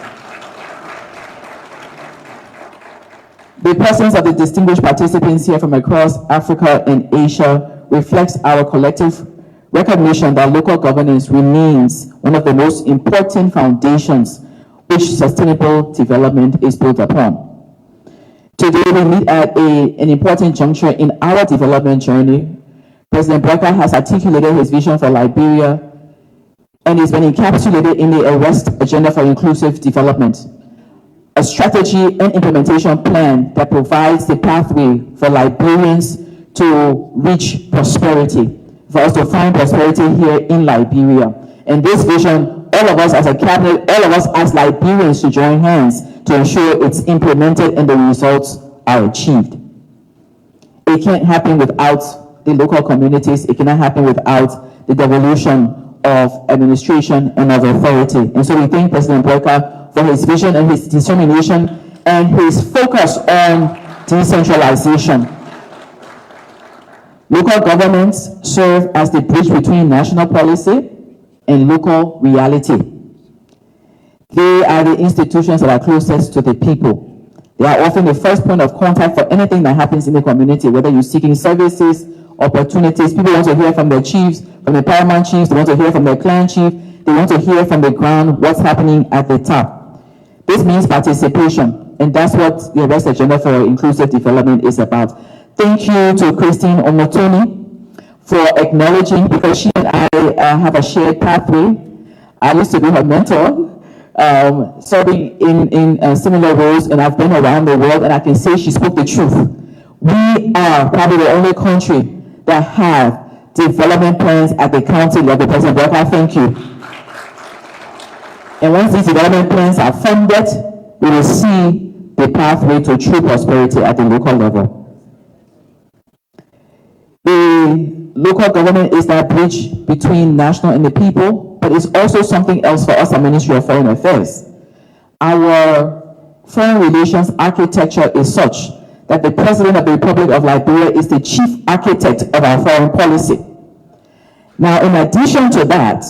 The presence of the distinguished participants here from across Africa and Asia reflects our collective recognition that local governance remains one of the most important foundations which sustainable development is built upon. Today, we meet at an important juncture in our development journey. President Boakai has articulated his vision for Liberia and it's been encapsulated in the Arrest Agenda for Inclusive Development, a strategy and implementation plan that provides the pathway for Liberians to reach prosperity, for us to find prosperity here in Liberia. And this vision, all of us as a cabinet, all of us as Liberians to join hands to ensure it's implemented and the results are achieved. It can't happen without the local communities. It cannot happen without the devolution of administration and of authority. And so we thank President Boakai for his vision and his determination and his focus on decentralization. Local governments serve as the bridge between national policy and local reality. They are the institutions that are closest to the people. They are often the first point of contact for anything that happens in the community, whether you're seeking services, opportunities. People want to hear from their chiefs, from the paramount chiefs. They want to hear from their clan chief. They want to hear from the ground what's happening at the top. This means participation, and that's what the West Agenda for Inclusive Development is about. Thank you to Christine Omotoni for acknowledging, because she and I have a shared pathway. I used to be her mentor, serving in similar roles, and I've been around the world, and I can say she spoke the truth. We are probably the only country that have development plans at the county level. President Boakai, thank you. And once these development plans are funded, we will see the pathway to true prosperity at the local level. The local government is that bridge between national and the people, but it's also something else for us, the Ministry of Foreign Affairs. Our foreign relations architecture is such that the President of the Republic of Liberia is the chief architect of our foreign policy. Now, in addition to that,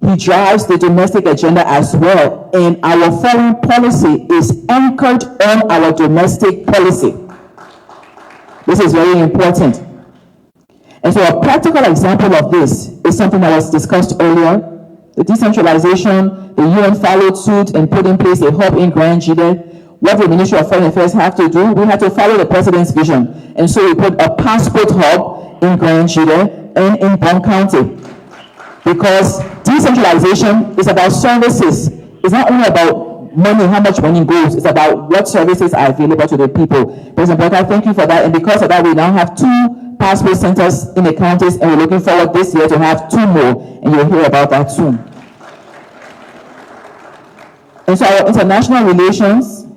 he drives the domestic agenda as well, and our foreign policy is anchored on our domestic policy. This is very important. And so a practical example of this is something that was discussed earlier. The decentralization, the UN followed suit and put in place a hub in Grand Jide. What the Ministry of Foreign Affairs have to do, we had to follow the President's vision. And so we put a passport hub in Grand Jide and in Bon County. Because decentralization is about services. It's not only about money, how much money goes. It's about what services are available to the people. President Boakai, thank you for that. And because of that, we now have 2 passport centers in the counties, and we're looking forward this year to have 2 more, and you'll hear about that soon. And so our international relations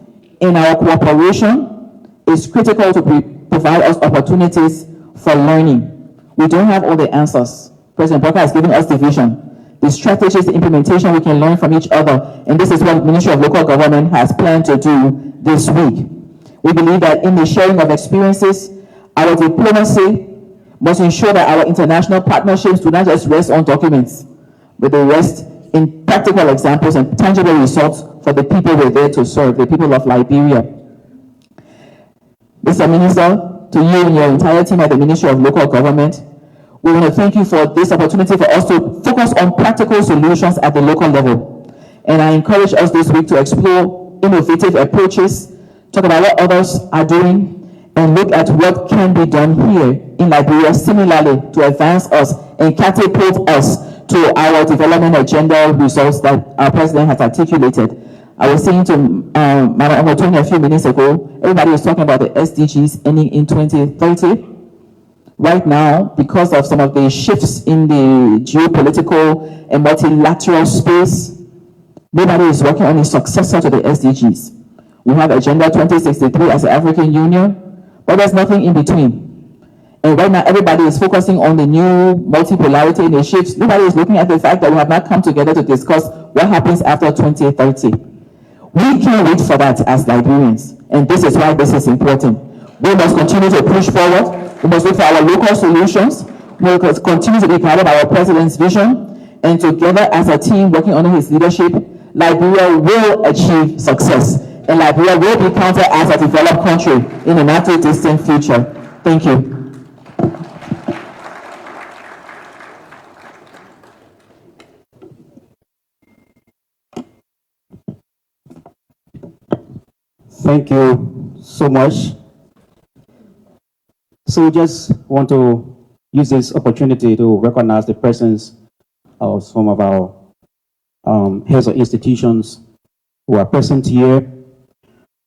and our cooperation is critical to provide us opportunities for learning. We don't have all the answers. President Boakai has given us the vision, the strategies, the implementation. We can learn from each other, and this is what the Ministry of Local Government has planned to do this week. We believe that in the sharing of experiences, our diplomacy must ensure that our international partnerships do not just rest on documents, but they rest in practical examples and tangible results for the people we're there to serve, the people of Liberia. Mr. Minister, to you and your entire team at the Ministry of Local Government, we want to thank you for this opportunity for us to focus on practical solutions at the local level. And I encourage us this week to explore innovative approaches, talk about what others are doing, and look at what can be done here in Liberia similarly to advance us and catapult us to our development agenda results that our President has articulated. I was saying to Madam Omotoni a few minutes ago, everybody was talking about the SDGs ending in 2030. Right now, because of some of the shifts in the geopolitical and multilateral space, nobody is working on a successor to the SDGs. We have Agenda 2063 as the African Union, but there's nothing in between. And right now, everybody is focusing on the new multipolarity and the shifts. Nobody is looking at the fact that we have not come together to discuss what happens after 2030. We can't wait for that as Liberians, and this is why this is important. We must continue to push forward. We must look for our local solutions. We must continue to be guided by our President's vision, and together as a team working under his leadership, Liberia will achieve success, and Liberia will be counted as a developed country in the not too distant future. Thank you. Thank you so much. So we just want to use this opportunity to recognize the presence of some of our heads of institutions who are present here.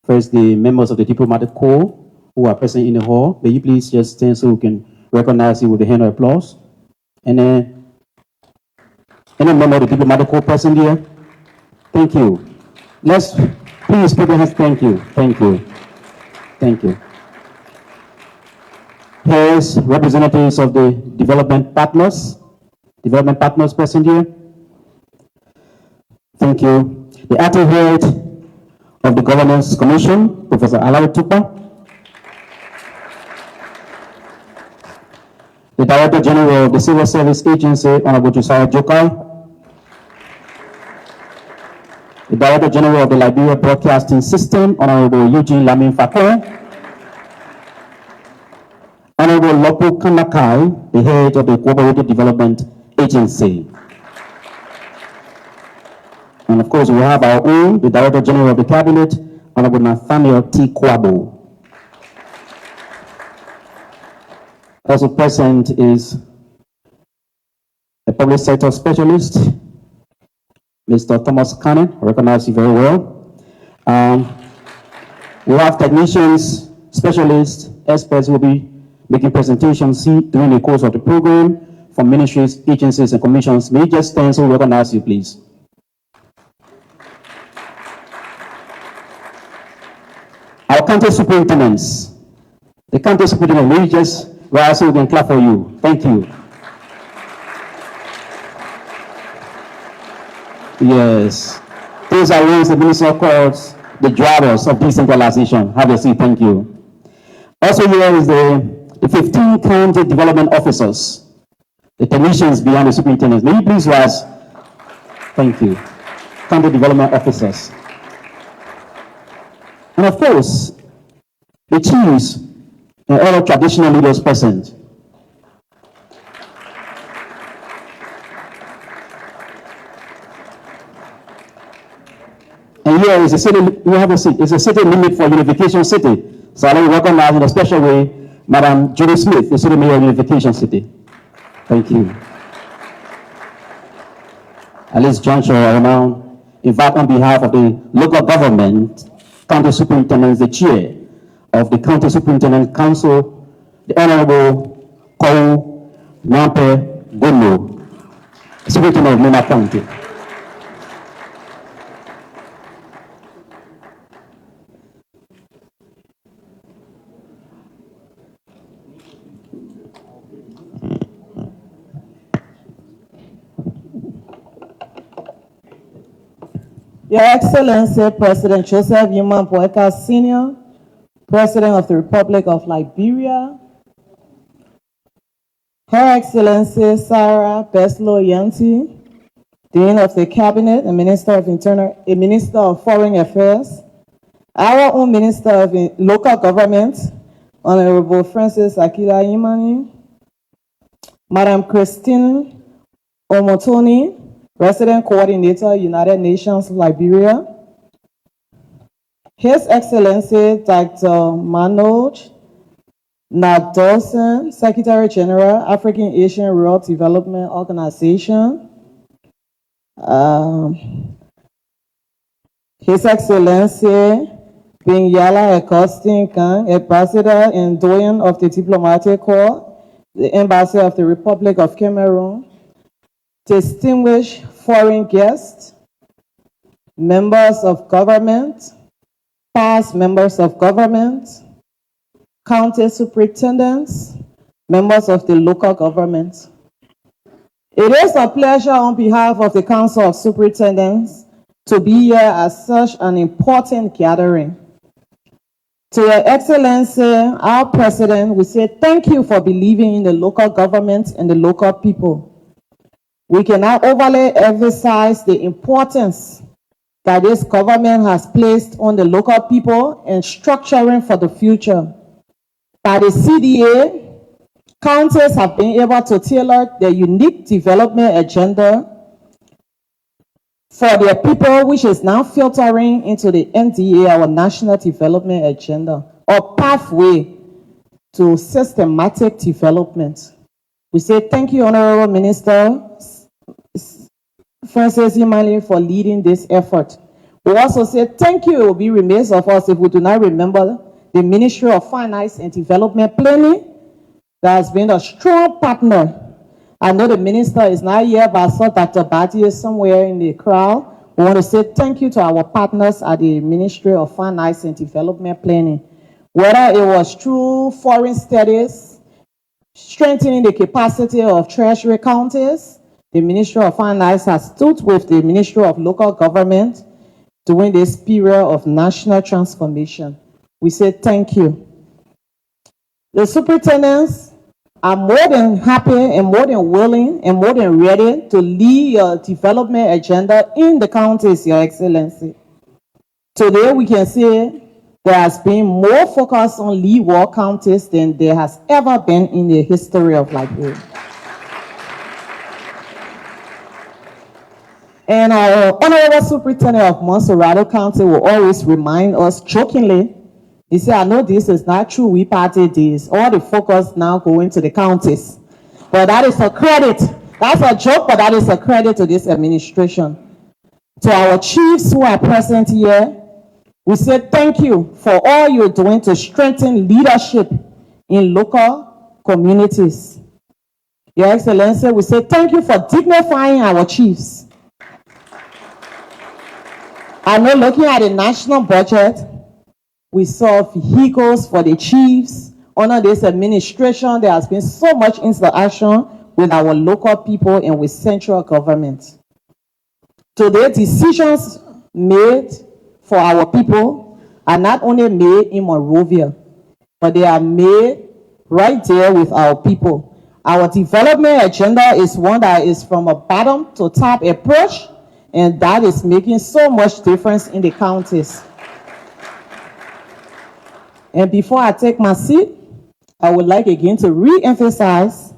First, the members of the diplomatic corps who are present in the hall. May you please just stand so we can recognize you with a hand of applause. And then, any member of the diplomatic corps present here? Thank you. Let's please put your hands. Thank you. Thank you. Thank you. Here's representatives of the development partners present here. Thank you. the acting head of the Governance Commission, Professor Alawi Tupa, the Director General of the Civil Service Agency, Honorable Josiah Boakai, the Director General of the Liberia Broadcasting System, Honorable Eugene Lamin Fakwe, Honorable Lopo Kanakai, the head of the Cooperative Development Agency. And of course, we have our own, the Director General of the Cabinet, Honorable Nathaniel T. Kwabo. Also present is a public sector specialist, Mr. Thomas Cannon. I recognize you very well. We have technicians, specialists, experts who will be making presentations during the course of the program from ministries, agencies, and commissions. May you just stand so we recognize you, please. Our county superintendents. The county superintendent, may you just rise so we can clap for you. Thank you. Yes. Those are those the minister calls the drivers of decentralization. Have a seat. Thank you. Also here is the 15 county development officers, the technicians behind the superintendents. May you please rise? Thank you. County development officers. And of course, the chiefs and other traditional leaders present. And here is a city, we have a city, it's a city limit for Unification City. So I want to recognize in a special way, Madam Judy Smith, the City Mayor of Unification City. Thank you. At this juncture, I will now invite on behalf of the local government, county superintendents, the chair of the County Superintendent Council, the Honorable Kou Nampe Bono, Superintendent of Mena County. Your Excellency, President Joseph Yuman Boakai Sr., President of the Republic of Liberia, Her Excellency Sarah Beslo Yanti, Dean of the Cabinet and Minister of Foreign Affairs, our own Minister of Local Government, Honorable Francis Akila Imani, Madam Christine Omotoni, Resident Coordinator, United Nations, Liberia. His Excellency, Dr. Manoj Nadolson, Secretary General, African Asian Rural Development Organization. His Excellency, Binyala Agustin Kang, Ambassador and Doyen of the Diplomatic Corps, the Embassy of the Republic of Cameroon. Distinguished foreign guests, members of government, past members of government, county superintendents, members of the local government. It is a pleasure on behalf of the Council of Superintendents to be here at such an important gathering. To Your Excellency, our President, we say thank you for believing in the local government and the local people. We cannot overly emphasize the importance that this government has placed on the local people and structuring for the future. By the CDA, counties have been able to tailor their unique development agenda for their people, which is now filtering into the NDA, our National Development Agenda, or pathway to systematic development. We say thank you, Honorable Minister Francis Imani, for leading this effort. We also say thank you. It will be remiss of us if we do not remember the Ministry of Finance and Development Planning that has been a strong partner. I know the minister is not here, but I saw Dr. Bati is somewhere in the crowd. We want to say thank you to our partners at the Ministry of Finance and Development Planning. Whether it was through foreign studies, strengthening the capacity of treasury counties, the Ministry of Finance has stood with the Ministry of Local Government during this period of national transformation. We say thank you. The superintendents are more than happy and more than willing and more than ready to lead your development agenda in the counties, Your Excellency. Today, we can say there has been more focus on leeward counties than there has ever been in the history of Liberia. And our Honorable Superintendent of Monserrato County will always remind us jokingly, he said, I know this is not true, we party this. All the focus now going to the counties. But that is a credit. That's a joke, but that is a credit to this administration. To our chiefs who are present here, we say thank you for all you're doing to strengthen leadership in local communities. Your Excellency, we say thank you for dignifying our chiefs. I know looking at the national budget, we saw vehicles for the chiefs. Under this administration, there has been so much interaction with our local people and with central government. Today, decisions made for our people are not only made in Monrovia, but they are made right there with our people. Our development agenda is one that is from a bottom to top approach, and that is making so much difference in the counties. And before I take my seat, I would like again to re-emphasize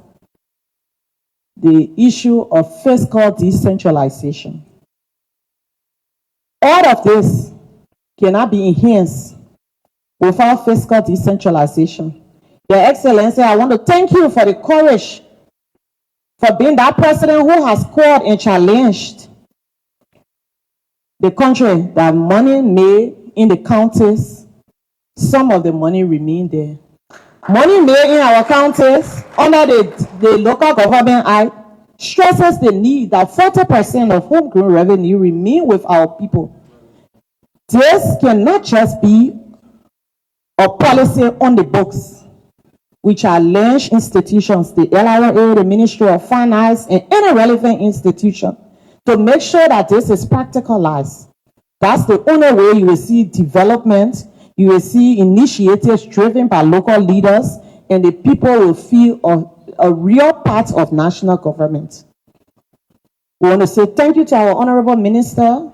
the issue of fiscal decentralization. All of this cannot be enhanced without fiscal decentralization. Your Excellency, I want to thank you for the courage for being that president who has called and challenged the country that money made in the counties, some of the money remain there. Money made in our counties under the Local Government Act stresses the need that 40% of homegrown revenue remain with our people. This cannot just be a policy on the books. We challenge institutions, the LRA, the Ministry of Finance, and any relevant institution to make sure that this is practicalized. That's the only way you will see development. You will see initiatives driven by local leaders, and the people will feel a real part of national government. We want to say thank you to our Honorable Minister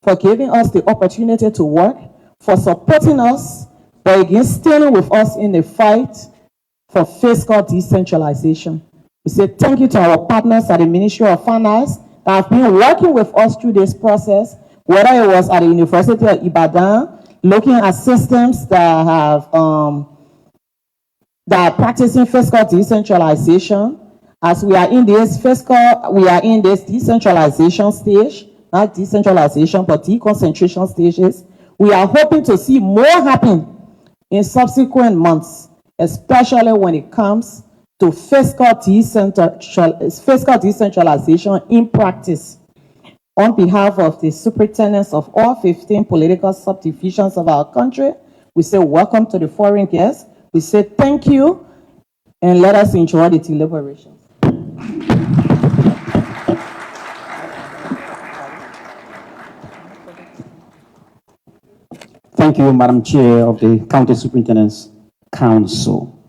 for giving us the opportunity to work, for supporting us, but again standing with us in the fight for fiscal decentralization. We say thank you to our partners at the Ministry of Finance that have been working with us through this process, whether it was at the University of Ibadan, looking at systems that have that are practicing fiscal decentralization. As we are in this decentralization stage, not decentralization, but deconcentration stages, we are hoping to see more happen in subsequent months, especially when it comes to fiscal decentralization in practice. On behalf of the superintendents of all 15 political subdivisions of our country, we say welcome to the foreign guests. We say thank you, and let us enjoy the deliberations. Thank you, Madam Chair of the County Superintendent's Council.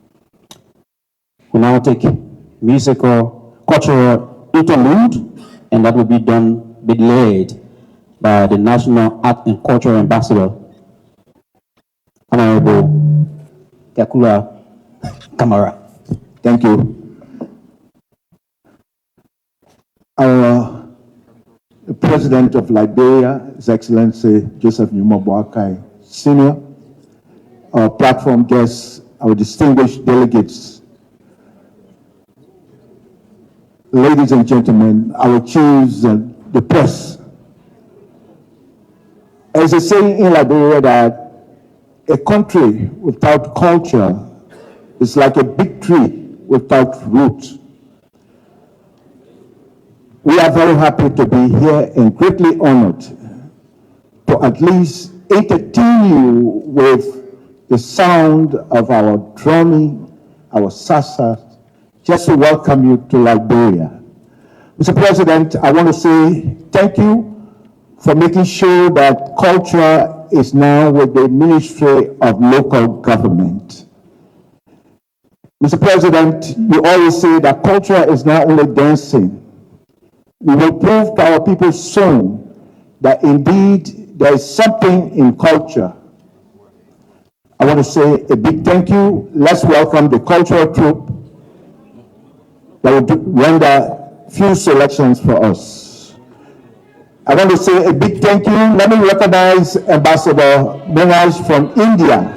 We now take musical cultural interlude, and that will be led by the National Art and Culture Ambassador, Honorable Kakula Kamara. Thank you. Our President of Liberia, His Excellency Joseph Numa Boakai Sr., our platform guests, our distinguished delegates, ladies and gentlemen, our chiefs and the press. As they say in Liberia that a country without culture is like a big tree without roots. We are very happy to be here and greatly honored to at least entertain you with the sound of our drumming, our salsa, just to welcome you to Liberia. Mr. President, I want to say thank you for making sure that culture is now with the Ministry of Local Government. Mr. President, you always say that culture is not only dancing. We will prove to our people soon that indeed there is something in culture. I want to say a big thank you. Let's welcome the cultural troupe that will render few selections for us. I want to say a big thank you. Let me recognize Ambassador Benaj from India.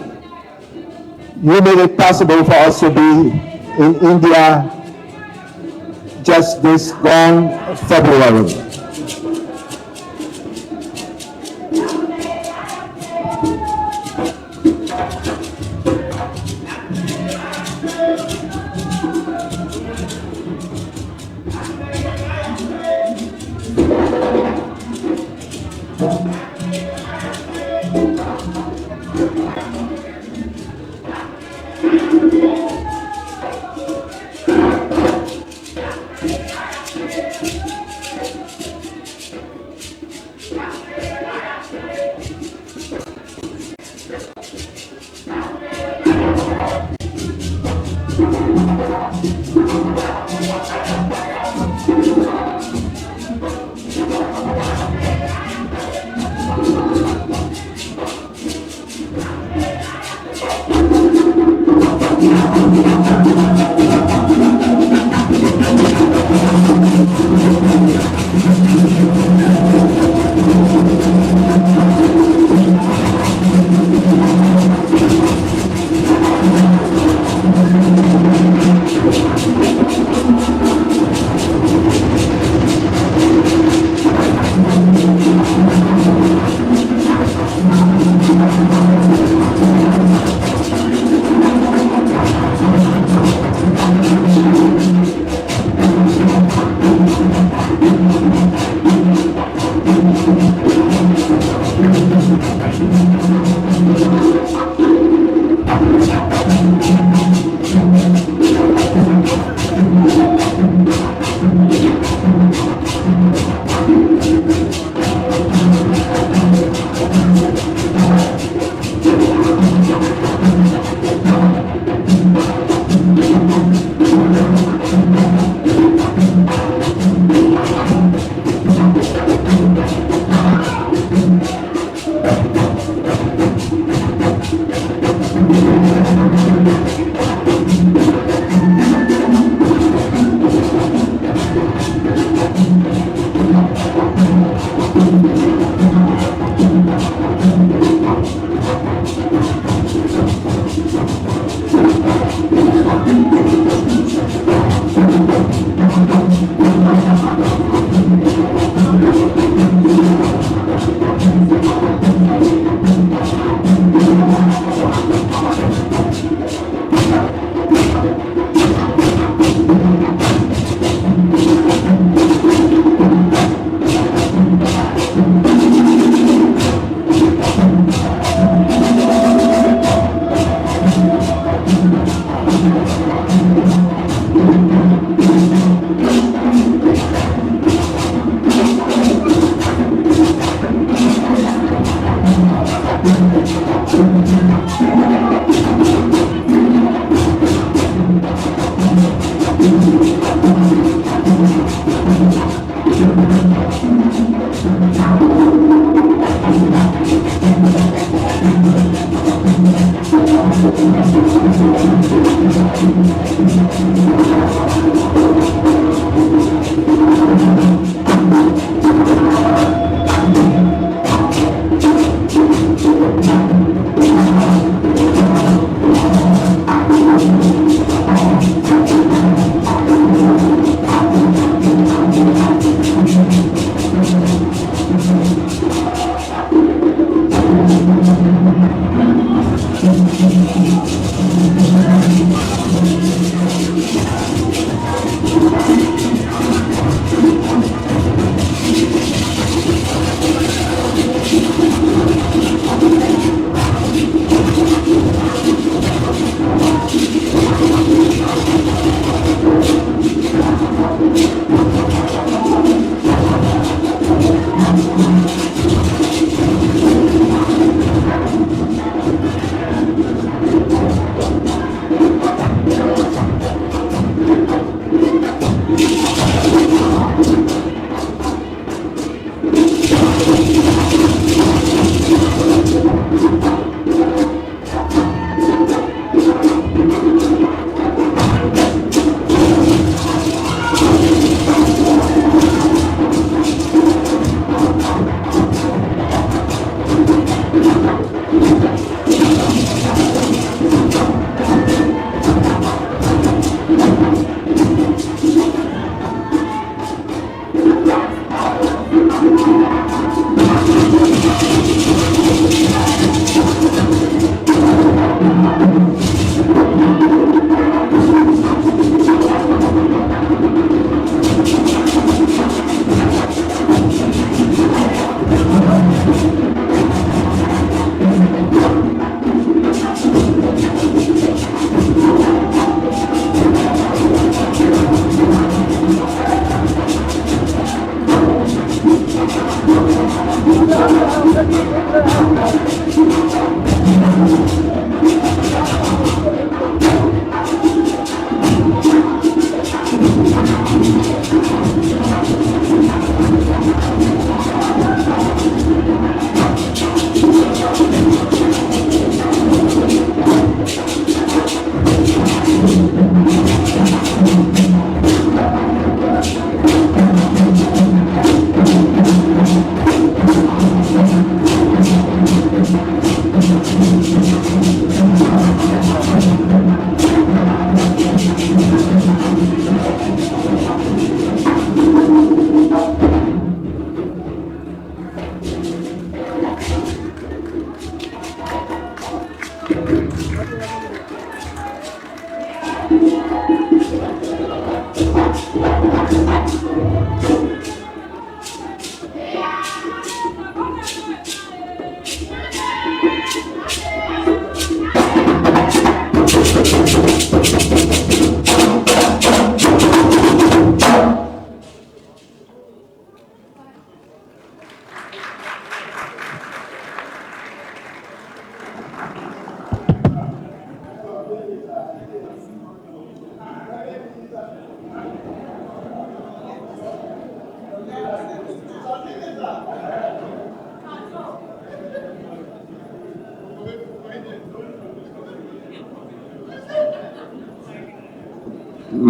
You made it possible for us to be in India just this gone February.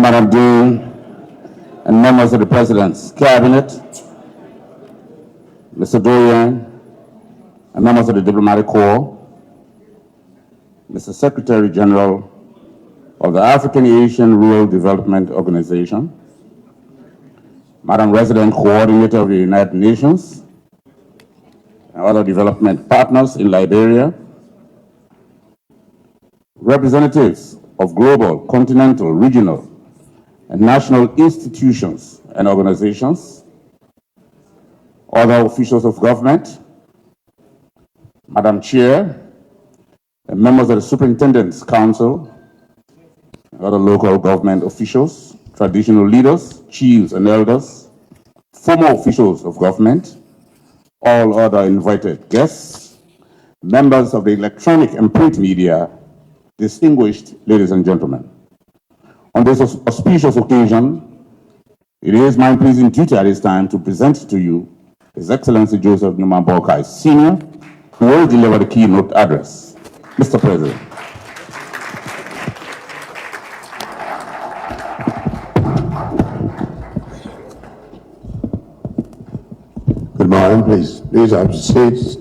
Madam Dean, and members of the President's Cabinet, Mr. Dorian, and members of the Diplomatic Corps, Mr. Secretary General of the African Asian Rural Development Organization, Madam Resident Coordinator of the United Nations, and other development partners in Liberia, representatives of global, continental, regional, and national institutions and organizations, other officials of government, Madam Chair, and members of the Superintendent's Council, other local government officials, traditional leaders, chiefs and elders, former officials of government, all other invited guests, members of the electronic and print media, distinguished ladies and gentlemen. On this auspicious occasion, it is my pleasing duty at this time to present to you His Excellency Joseph Numa Boakai Sr., who will deliver the keynote address. Mr. President. Good morning, please have your seats.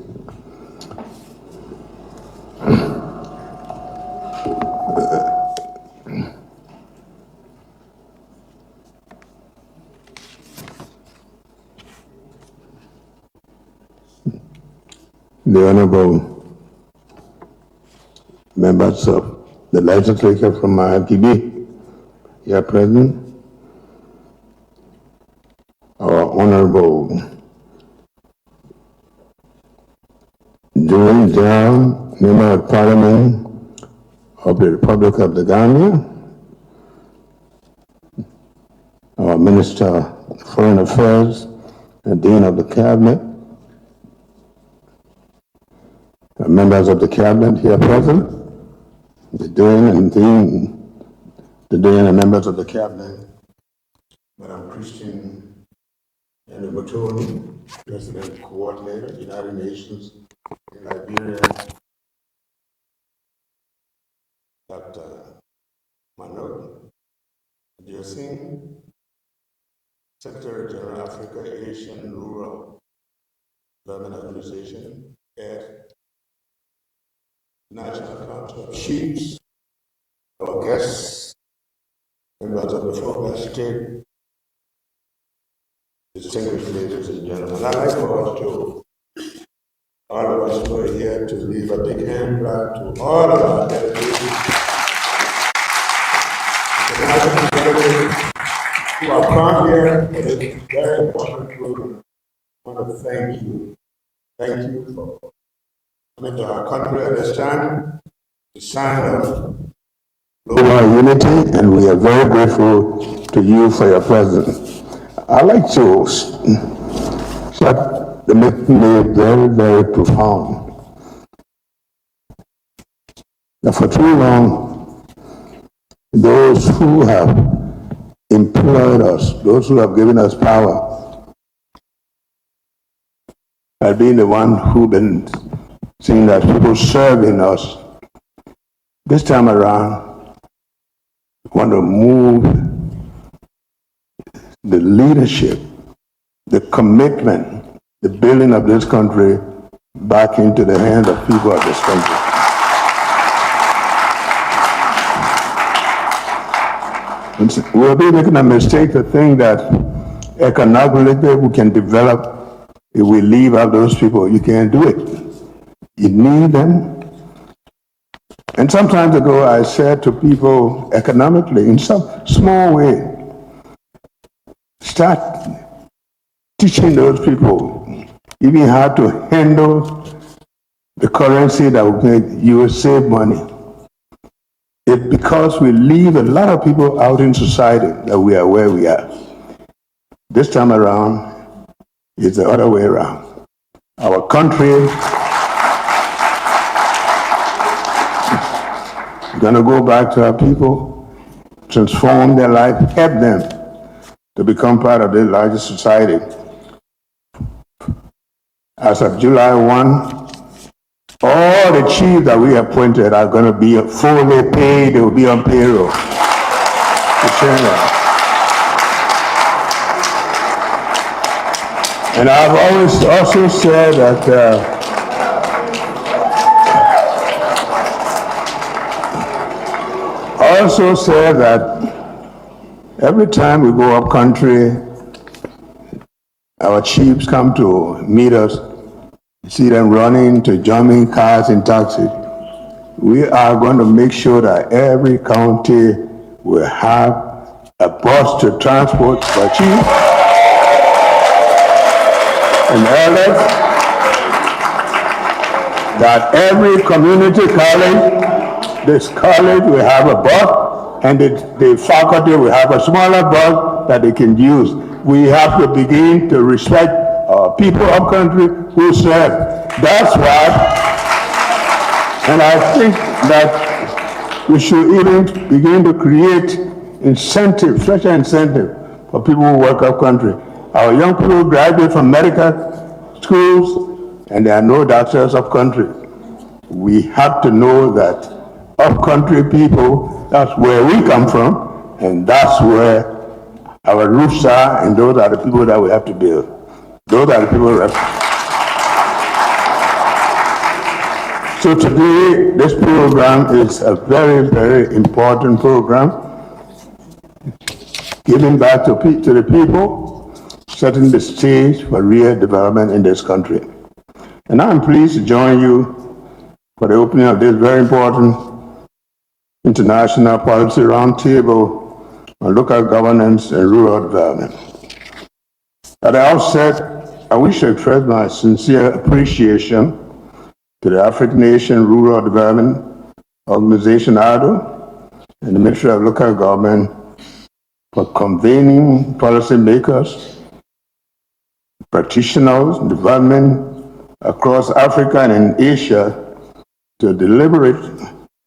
The Honorable members of the legislature from IPB, here present, our Honorable Julian John, Member of Parliament of the Republic of the Gambia, our Minister of Foreign Affairs and Dean of the Cabinet, members of the Cabinet here present, the Dean and members of the Cabinet, Madam Christian and Matoni, President Coordinator, United Nations in Liberia, Dr. Manot Singh, Secretary General Africa Asian Rural Development Organization at National Council of Chiefs, our guests, members of the Foreign State, distinguished ladies and gentlemen. I'd like for us to, all of us who are here, to leave a big hand clap to all of our delegations, the national delegates who are from here for this very important program. I want to thank you Thank you for coming to our country at this time, the sign of global unity, and we are very grateful to you for your presence. I'd like to start the meeting very, very profound. That for too long, those who have employed us, those who have given us power, have been the one who've been seeing that people serving us. This time around, we want to move the leadership, the commitment, the building of this country back into the hands of people of this country. We'll be making a mistake to think that economically we can develop if we leave out those people. You can't do it. You need them. And some time ago, I said to people economically, in some small way, start teaching those people even how to handle the currency that will make you save money. It's because we leave a lot of people out in society that we are where we are. This time around, it's the other way around. Our country is going to go back to our people, transform their life, help them to become part of the larger society. As of July 1, all the chiefs that we appointed are going to be fully paid. They will be on payroll. And I've always also said that every time we go up country, our chiefs come to meet us. You see them running to jumping cars and taxis. We are going to make sure that every county will have a bus to transport for chiefs and elders, that every community college, this college will have a bus, and the faculty will have a smaller bus that they can use. We have to begin to respect people of country who serve. That's why, and I think that we should even begin to create incentives, special incentives for people who work up country. Our young people graduate from medical schools and there are no doctors up country. We have to know that up country people, that's where we come from, and that's where our roots are, and those are the people that we have to build. Those are the people that. So today, this program is a very, very important program, giving back to the people, setting the stage for real development in this country. And I'm pleased to join you for the opening of this very important International Policy Roundtable on Local Governance and Rural Development. At the outset, I wish to express my sincere appreciation to the African Nation Rural Development Organization, ADO, and the Ministry of Local Government for convening policymakers, practitioners, development across Africa and in Asia to deliberate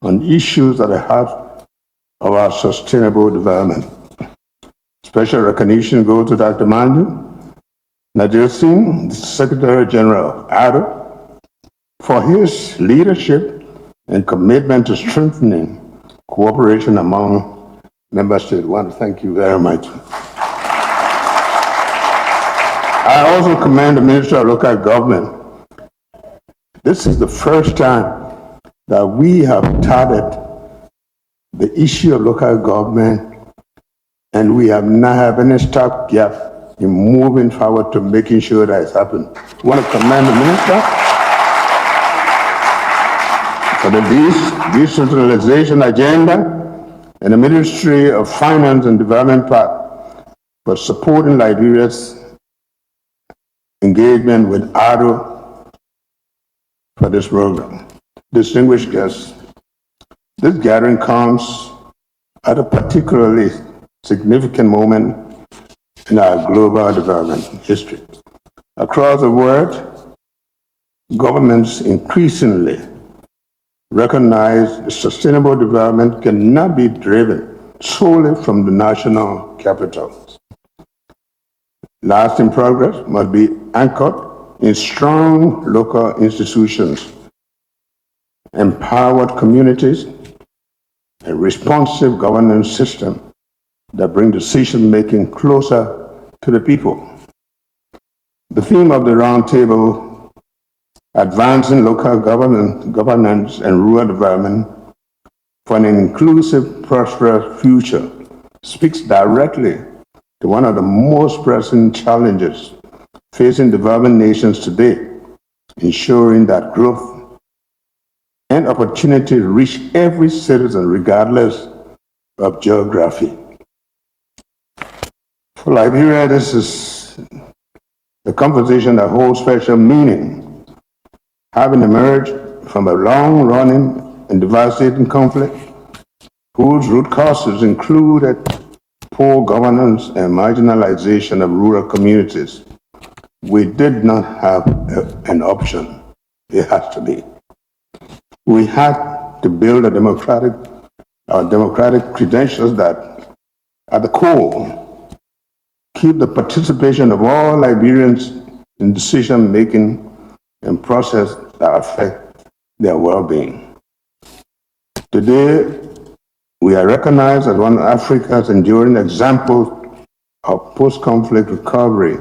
on issues at the heart of our sustainable development. Special recognition goes to Dr. Mandu Nadir Singh, the Secretary General of ADO, for his leadership and commitment to strengthening cooperation among member states. I want to thank you very much. I also commend the Ministry of Local Government. This is the first time that we have started the issue of local government, and we have not had any stop gap in moving forward to making sure that it's happened. I want to commend the Minister for the decentralization agenda and the Ministry of Finance and Development part for supporting Liberia's engagement with ADO for this program. Distinguished guests, this gathering comes at a particularly significant moment in our global development history. Across the world, governments increasingly recognize that sustainable development cannot be driven solely from the national capitals. Lasting progress must be anchored in strong local institutions, empowered communities, a responsive governance system that bring decision-making closer to the people. The theme of the roundtable, Advancing Local Governance and Rural Development for an Inclusive, Prosperous Future, speaks directly to one of the most pressing challenges facing developing nations today, ensuring that growth and opportunity reach every citizen regardless of geography. For Liberia, this is the conversation that holds special meaning, having emerged from a long-running and devastating conflict whose root causes included poor governance and marginalization of rural communities. We did not have an option. It has to be. We had to build our democratic credentials that, at the core, keep the participation of all Liberians in decision-making and process that affect their well-being. Today, we are recognized as one of Africa's enduring examples of post-conflict recovery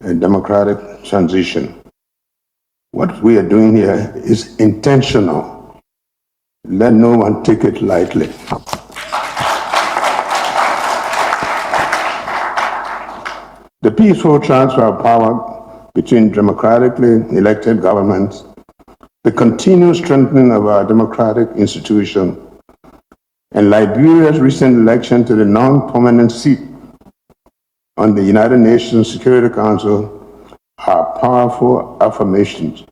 and democratic transition. What we are doing here is intentional. Let no one take it lightly. The peaceful transfer of power between democratically elected governments, the continued strengthening of our democratic institutions, and Liberia's recent election to the non-permanent seat on the United Nations Security Council are powerful affirmations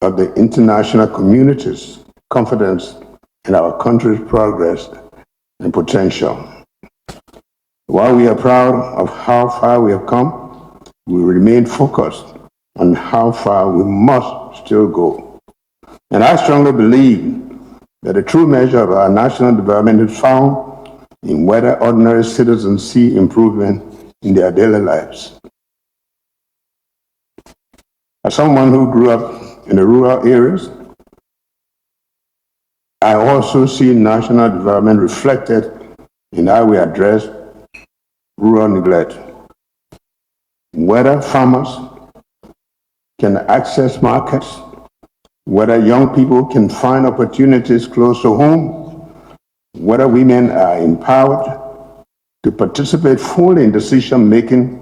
of the international community's confidence in our country's progress and potential. While we are proud of how far we have come, we remain focused on how far we must still go. And I strongly believe that the true measure of our national development is found in whether ordinary citizens see improvement in their daily lives. As someone who grew up in the rural areas, I also see national development reflected in how we address rural neglect. Whether farmers can access markets, whether young people can find opportunities close to home, whether women are empowered to participate fully in decision-making,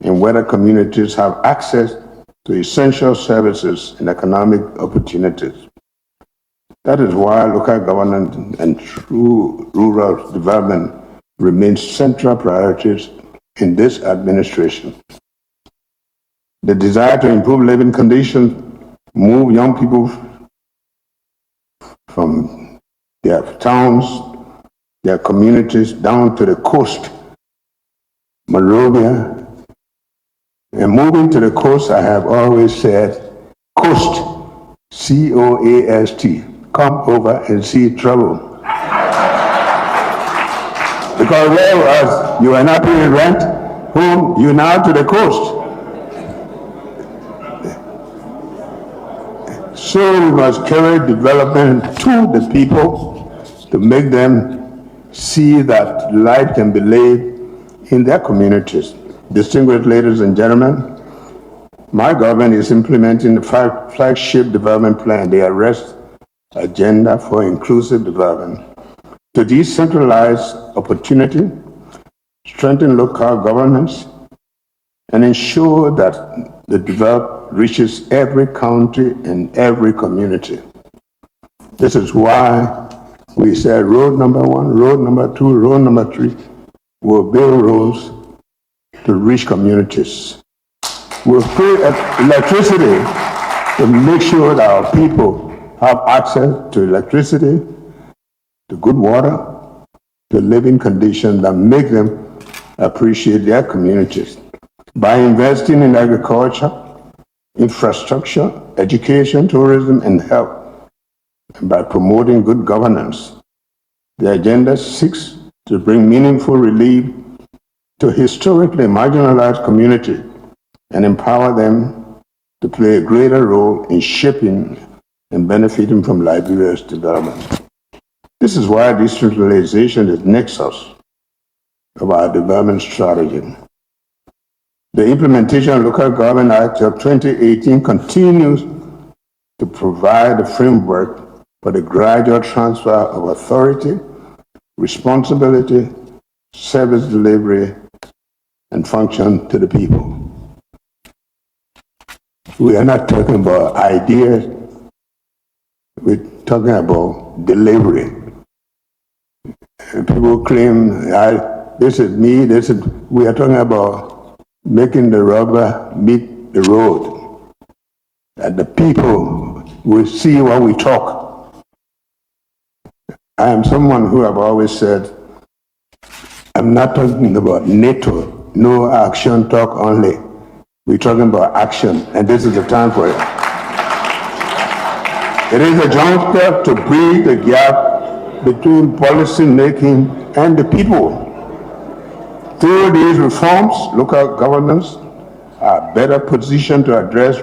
and whether communities have access to essential services and economic opportunities. That is why local governance and true rural development remain central priorities in this administration. The desire to improve living conditions, move young people from their towns, their communities down to the coast, Monrovia. And moving to the coast, I have always said, coast, C-O-A-S-T, come over and see trouble. Because where was you are not paying rent, home, you now to the coast. So we must carry development to the people to make them see that life can be lived in their communities. Distinguished ladies and gentlemen, my government is implementing the flagship development plan, the Arrest Agenda for Inclusive Development, to decentralize opportunity, strengthen local governance, and ensure that the development reaches every country and every community. This is why we said road number 1, road number 2, road number 3 will build roads to reach communities. We'll put electricity to make sure that our people have access to electricity, to good water, to living conditions that make them appreciate their communities. By investing in agriculture, infrastructure, education, tourism, and health, and by promoting good governance, the agenda seeks to bring meaningful relief to historically marginalized communities and empower them to play a greater role in shaping and benefiting from Liberia's development. This is why decentralization is nexus of our development strategy. The Implementation of Local Government Act of 2018 continues to provide a framework for the gradual transfer of authority, responsibility, service delivery, and function to the people. We are not talking about ideas, we're talking about delivery. And people claim, this is me, we are talking about making the rubber meet the road. And the people will see what we talk. I am someone who have always said, I'm not talking about NATO, no action, talk only. We're talking about action, and this is the time for it. It is a juncture to bridge the gap between policy making and the people. Through these reforms, local governments are better positioned to address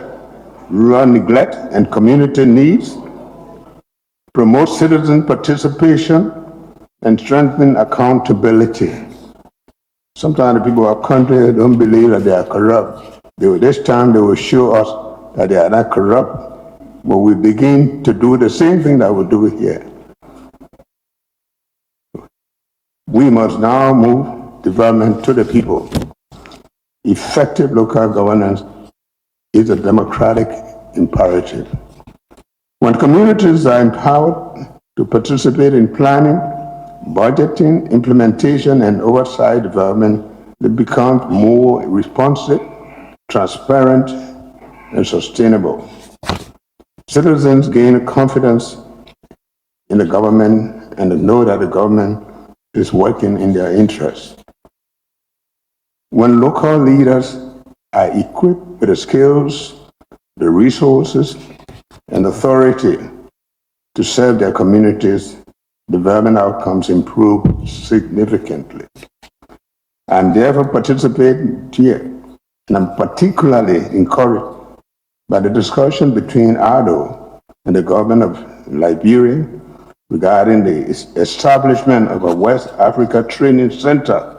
rural neglect and community needs, promote citizen participation, and strengthen accountability. Sometimes the people of our country don't believe that they are corrupt. This time they will show us that they are not corrupt, but we begin to do the same thing that we do here. We must now move development to the people. Effective local governance is a democratic imperative. When communities are empowered to participate in planning, budgeting, implementation, and oversight development, they become more responsive, transparent, and sustainable. Citizens gain confidence in the government and know that the government is working in their interests. When local leaders are equipped with the skills, the resources, and authority to serve their communities, development outcomes improve significantly. I'm therefore participating here, and I'm particularly encouraged by the discussion between ADO and the government of Liberia regarding the establishment of a West Africa Training Center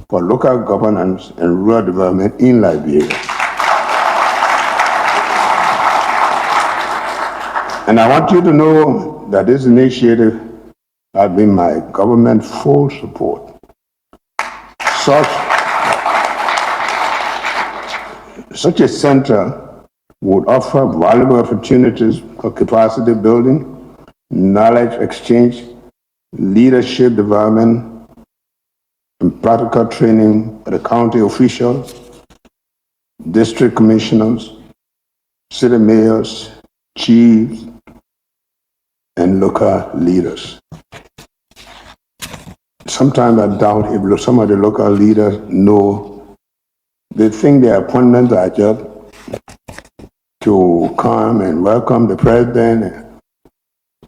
for local governance and rural development in Liberia. And I want you to know that this initiative has been my government's full support. Such a center would offer valuable opportunities for capacity building, knowledge exchange, leadership development, and practical training for the county officials, district commissioners, city mayors, chiefs, and local leaders. Sometimes I doubt if some of the local leaders know, they think their appointments are just to come and welcome the president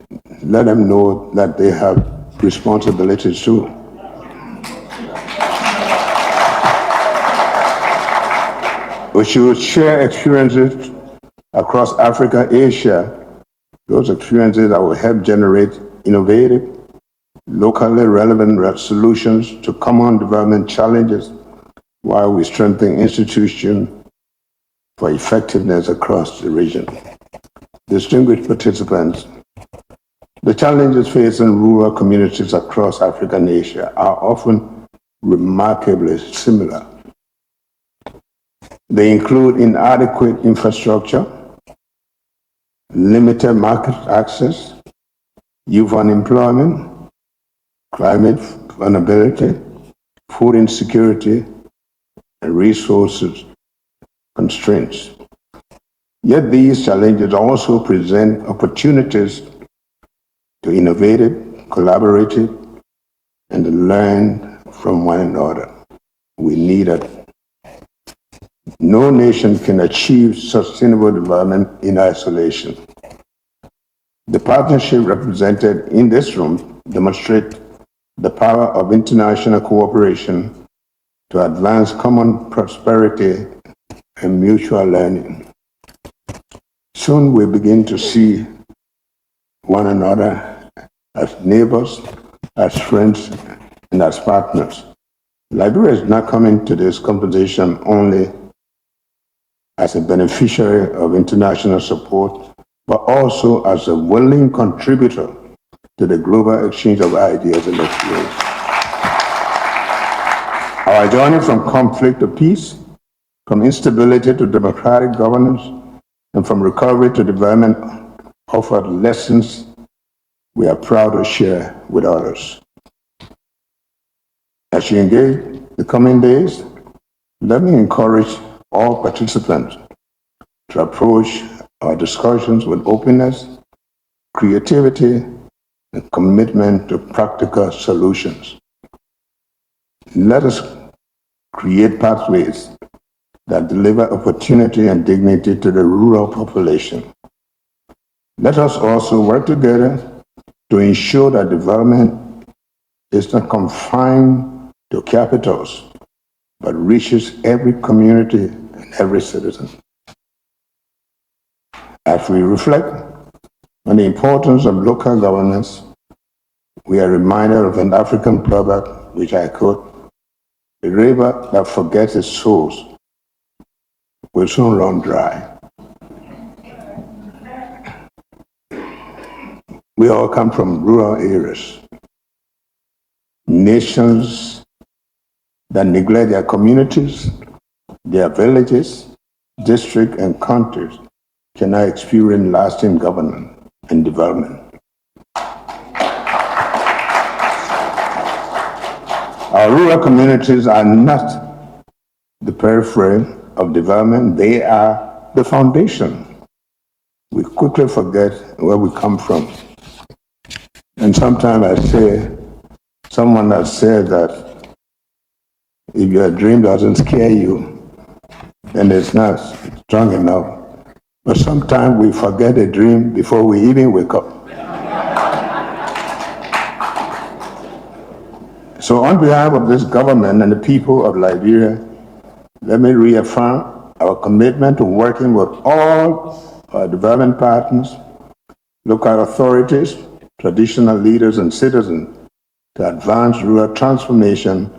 and let them know that they have responsibilities too. We should share experiences across Africa, Asia, those experiences that will help generate innovative, locally relevant solutions to common development challenges while we strengthen institutions for effectiveness across the region. Distinguished participants, the challenges facing rural communities across Africa and Asia are often remarkably similar. They include inadequate infrastructure, limited market access, youth unemployment, climate vulnerability, food insecurity, and resources constraints. Yet these challenges also present opportunities to innovate, collaborate, and learn from one another. We need it. No nation can achieve sustainable development in isolation. The partnership represented in this room demonstrates the power of international cooperation to advance common prosperity and mutual learning. Soon we begin to see one another as neighbors, as friends, and as partners. Liberia is not coming to this conversation only as a beneficiary of international support, but also as a willing contributor to the global exchange of ideas and experience. Our journey from conflict to peace, from instability to democratic governance, and from recovery to development offered lessons we are proud to share with others. As you engage the coming days, let me encourage all participants to approach our discussions with openness, creativity, and commitment to practical solutions. Let us create pathways that deliver opportunity and dignity to the rural population. Let us also work together to ensure that development is not confined to capitals, but reaches every community and every citizen. As we reflect on the importance of local governance, we are reminded of an African proverb, which I quote, "The river that forgets its source will soon run dry." We all come from rural areas. Nations that neglect their communities, their villages, districts, and countries cannot experience lasting governance and development. Our rural communities are not the periphery of development, they are the foundation. We quickly forget where we come from. And sometimes I say, someone has said that if your dream doesn't scare you, then it's not strong enough. But sometimes we forget a dream before we even wake up. So on behalf of this government and the people of Liberia, let me reaffirm our commitment to working with all our development partners, local authorities, traditional leaders, and citizens to advance rural transformation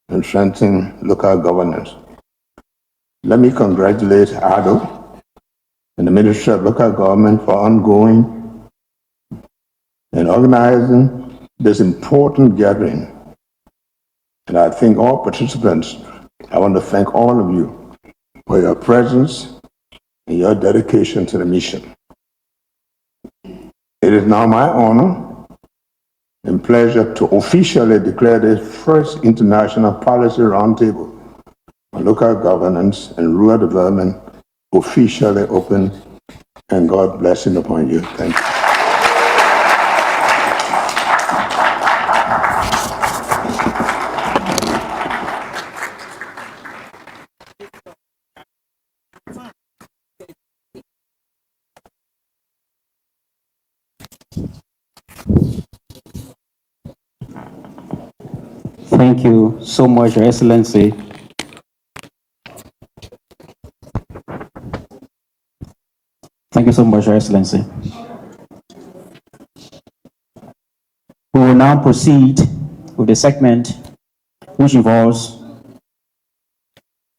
and strengthen local governance. Let me congratulate ADO and the Ministry of Local Government for ongoing and organizing this important gathering. And I thank all participants. I want to thank all of you for your presence and your dedication to the mission. It is now my honor and pleasure to officially declare this first International Policy Roundtable on Local Governance and Rural Development officially open, and God blessing upon you. Thank you. Thank you so much, Your Excellency. Thank you so much, Your Excellency. We will now proceed with the segment which involves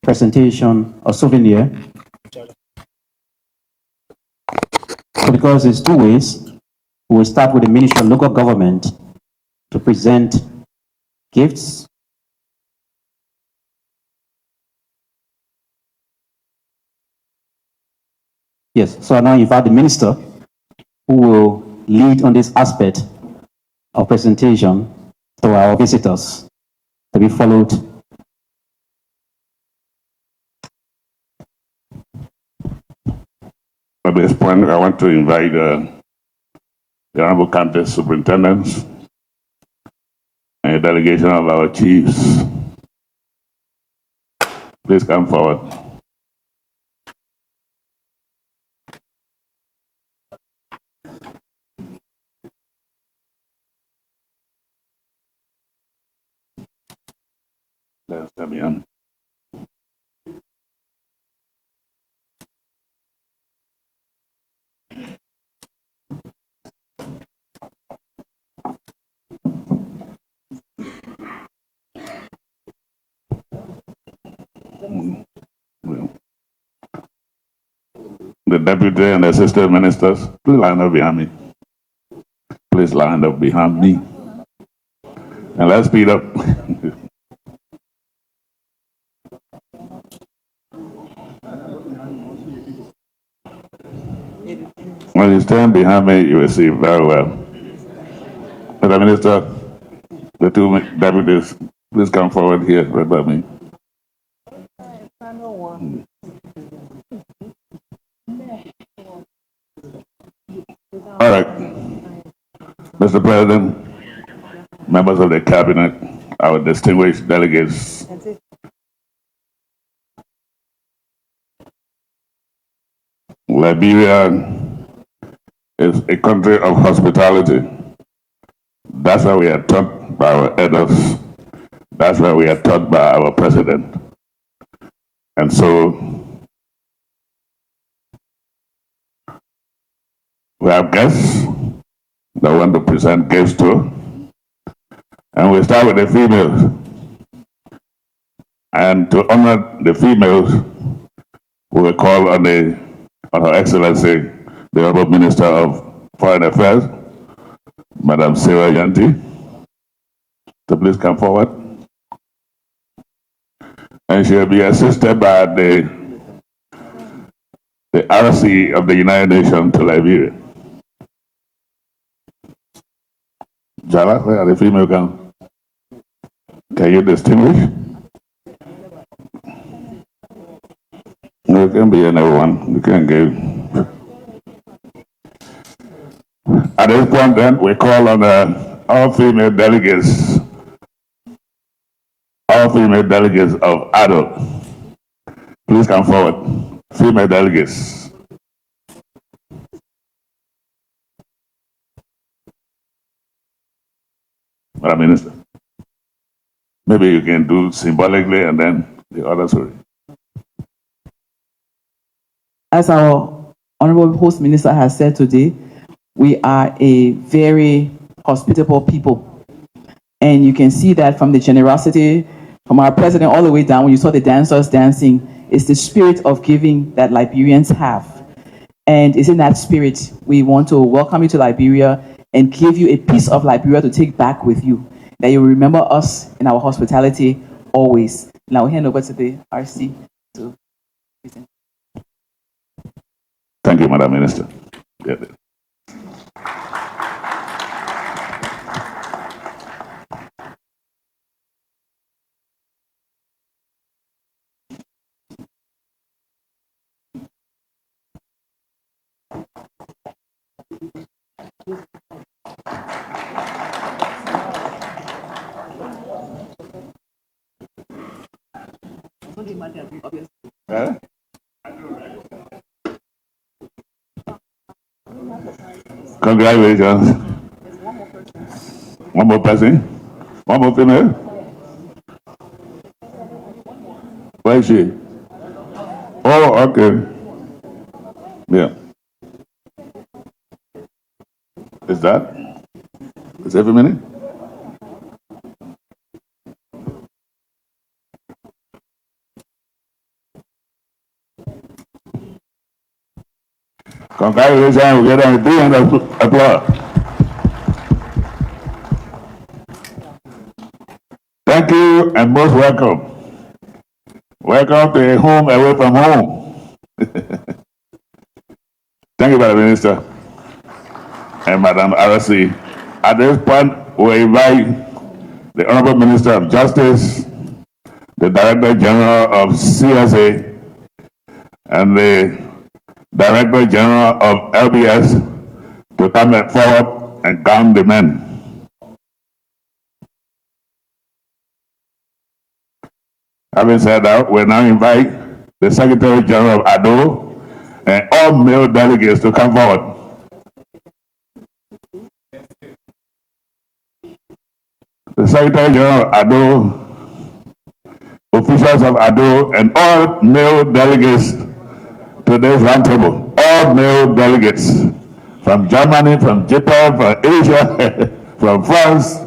presentation of souvenir. So because it's two ways, we will start with the Ministry of Local Government to present gifts. Yes, so I now invite the Minister who will lead on this aspect of presentation to our visitors to be followed. At this point, I want to invite the Honorable County Superintendents and a delegation of our chiefs. Please come forward. Let's come in. The deputy and assistant ministers, please line up behind me. Please line up behind me. And let's speed up. When you stand behind me, you will see very well. Mr. Minister, the two deputies, please come forward here right by me. All right. Mr. President, members of the cabinet, our distinguished delegates, Liberia is a country of hospitality. That's why we are taught by our elders. That's why we are taught by our president. And so we have guests that want to present gifts to. And we start with the females. And to honor the females, we will call on Her Excellency, the Honorable Minister of Foreign Affairs, Madam Sarah Yanti, to please come forward. And she will be assisted by the RC of the United Nations to Liberia. Jala, where are the female come? Can you distinguish? No, it can be anyone. You can give. At this point, then, we call on all female delegates of ADO. Please come forward. Female delegates. Madam Minister, maybe you can do symbolically and then the others will. As our Honorable Host Minister has said today, we are a very hospitable people. And you can see that from the generosity from our president all the way down. When you saw the dancers dancing, it's the spirit of giving that Liberians have. And it's in that spirit we want to welcome you to Liberia and give you a piece of Liberia to take back with you, that you will remember us in our hospitality always. Now we hand over to the RC to present. Thank you, Madam Minister. Yeah. Huh? Congratulations. One more person? One more female? Where is she? Oh, okay. Yeah. Is that? Is every minute? Congratulations, we get a 300 applause. Thank you and most welcome. Welcome to a home away from home. Thank you, Madam Minister and Madam RC. At this point, we invite the Honorable Minister of Justice, the Director General of CSA, and the Director General of LBS, to come forward and gown the men. Having said that, we now invite the Secretary General of ADO and all male delegates to come forward. The Secretary General of ADO, officials of ADO, and all male delegates to this roundtable. All male delegates from Germany, from Japan, from Asia, from France.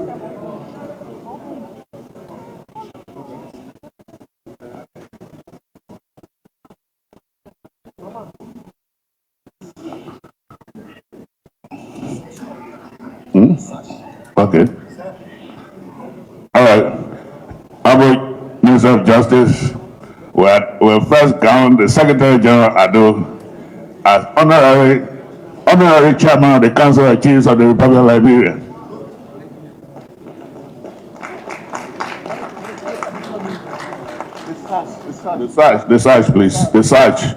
Okay. All right. Honorable Minister of Justice will first gown the Secretary General ADO as honorary chairman of the Council of Chiefs of the Republic of Liberia. The sarge, please. The sarge.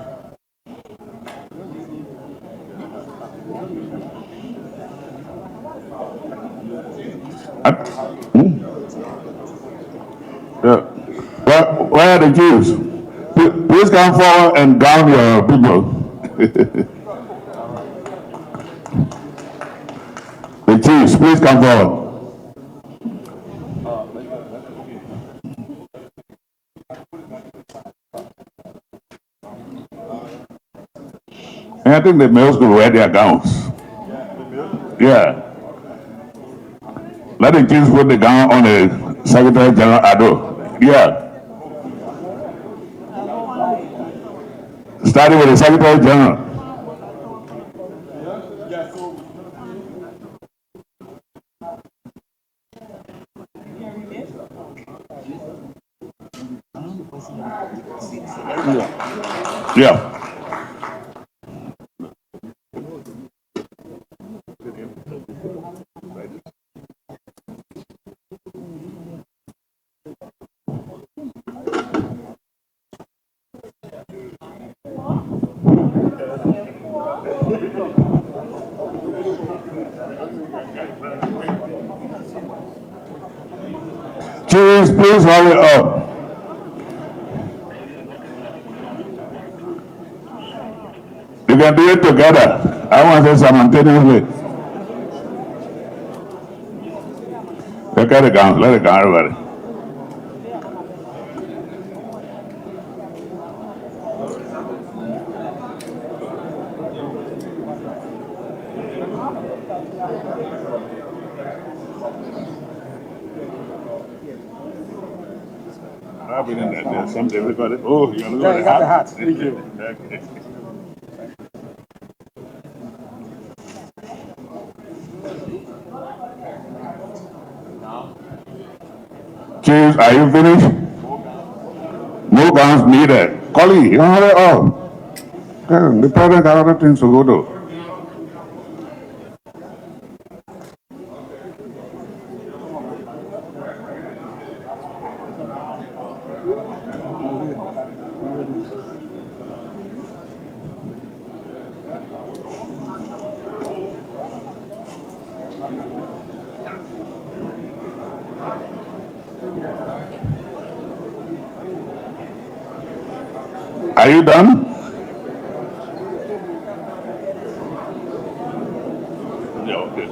Where are the Jews? Please come forward and gown your people. The Chiefs, please come forward. And I think the males could wear their gowns. Yeah. Let the Chiefs put the gown on the Secretary General ADO. Yeah. Starting with the Secretary General. Yeah. Chiefs, please hurry up. You can do it together. I want to say simultaneously. Let it go, everybody. I've been in there's something everybody. Oh, you got the hat. Thank you. Okay. Chiefs, are you finished? No guns needed. Collie, you have it all. The president got other things to go to. Are you done? Yeah, okay.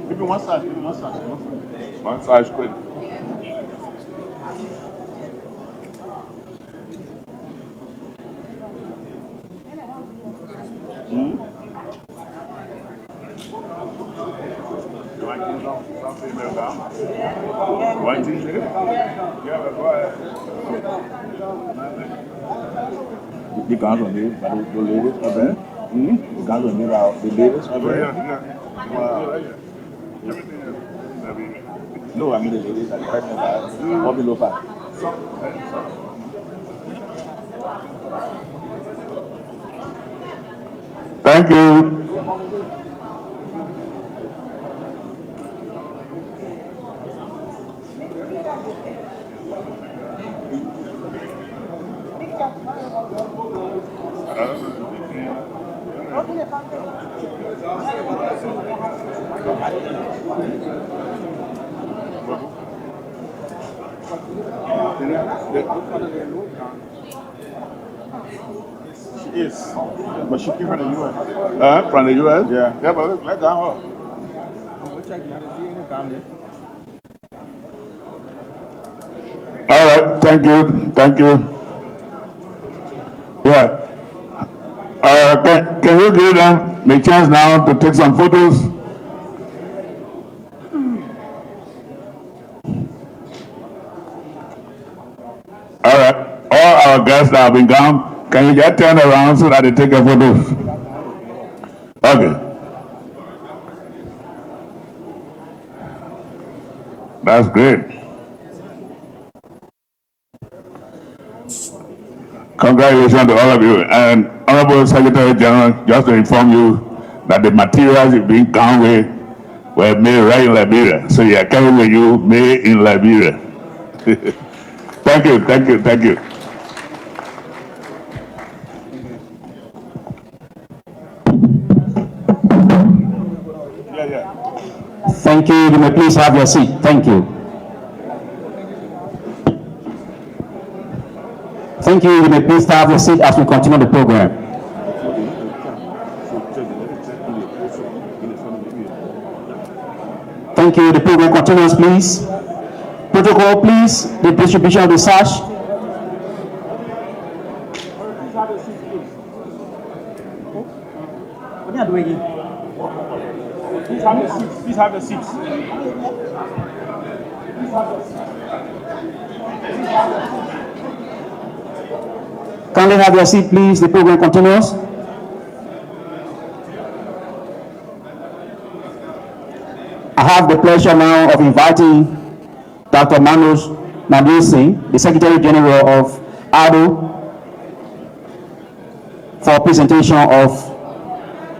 Give me one side, One side, quick. The guns on the ladies are there. The guns on the ladies are there. No, I mean the ladies are pregnant or below 5. Thank you. She is, but she came from the U.S. From the U.S. Yeah. Yeah, but let down her. All right, thank you. Yeah. Can you give them the chance now to take some photos? All right, all our guests that have been gone, can you just turn around so that they take a photo? Okay. That's great. Congratulations to all of you. And Honorable Secretary General, just to inform you that the materials you've been gone with were made right in Liberia. So you are coming with you, made in Liberia. Thank you. Thank you. You may please have your seat. Thank you. Thank you. You may please have your seat as we continue the program. Thank you. The program continues, please. Protocol, please. The distribution of the sash. Please have the seats. Kindly have your seat, please. The program continues. I have the pleasure now of inviting Dr. Manoj Nadir Singh, the Secretary General of ADO, for a presentation of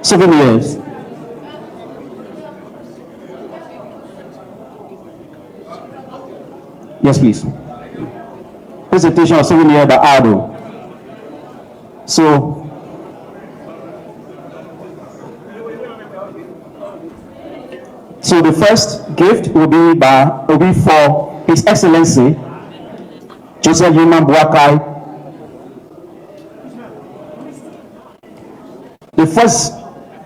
souvenirs. Yes, please. Presentation of souvenir by ADO. So the first gift will be for His Excellency Joseph Human Boakai. The first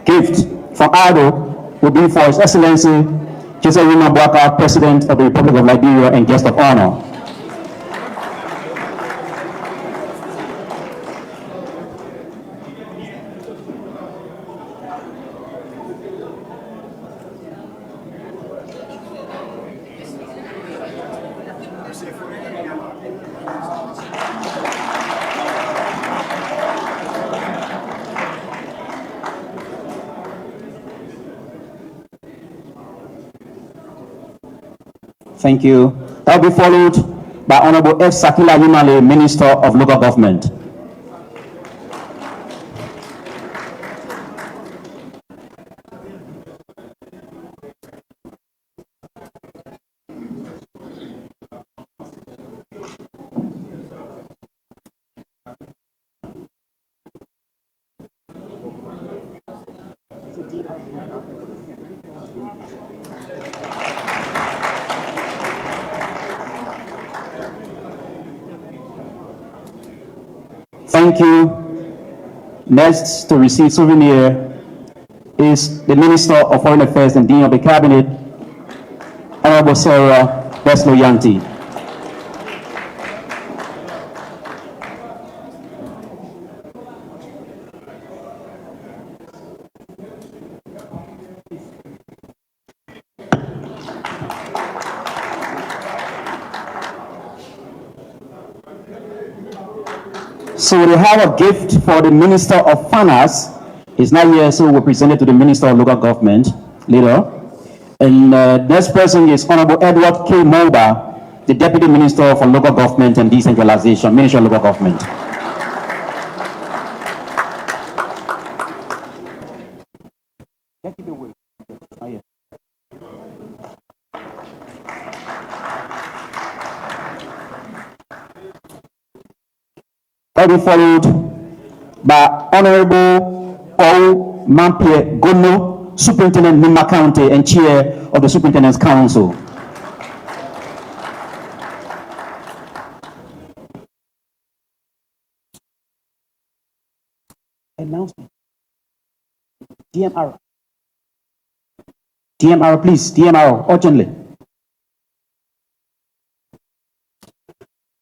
gift from ADO will be for His Excellency Joseph Human Boakai, President of the Republic of Liberia and guest of honor. Thank you. That will be followed by Honorable F. Sakila Yimale, Minister of Local Government. Thank you. Next to receive souvenir is the Minister of Foreign Affairs and Dean of the Cabinet, Honorable Sarah Beslo Yanti. So we have a gift for the Minister of Finance. He's not here, so we'll present it to the Minister of Local Government later. And next person is Honorable Edward K. Moba, the Deputy Minister for Local Government and Decentralization, Minister of Local Government. That will be followed by Honorable O. Mampie Gono, Superintendent Nima County and Chair of the Superintendent's Council. Announcement. DMR. DMR, please. DMR, urgently.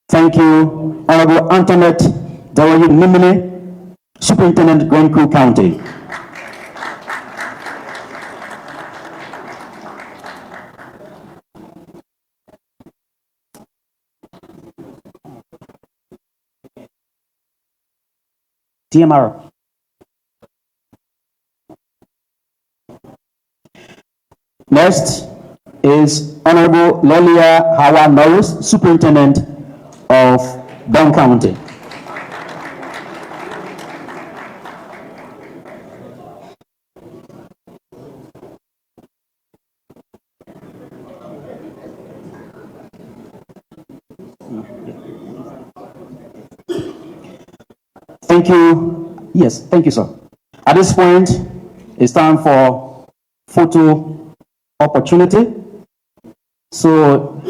Thank you, Honorable Antoinette Dawayi Nimile, Superintendent, Grand Crew County. DMR. Next is Honorable Lelia Hawa Norris, Superintendent of Don County. Thank you. Yes, thank you, sir. At this point, it's time for photo opportunity. So,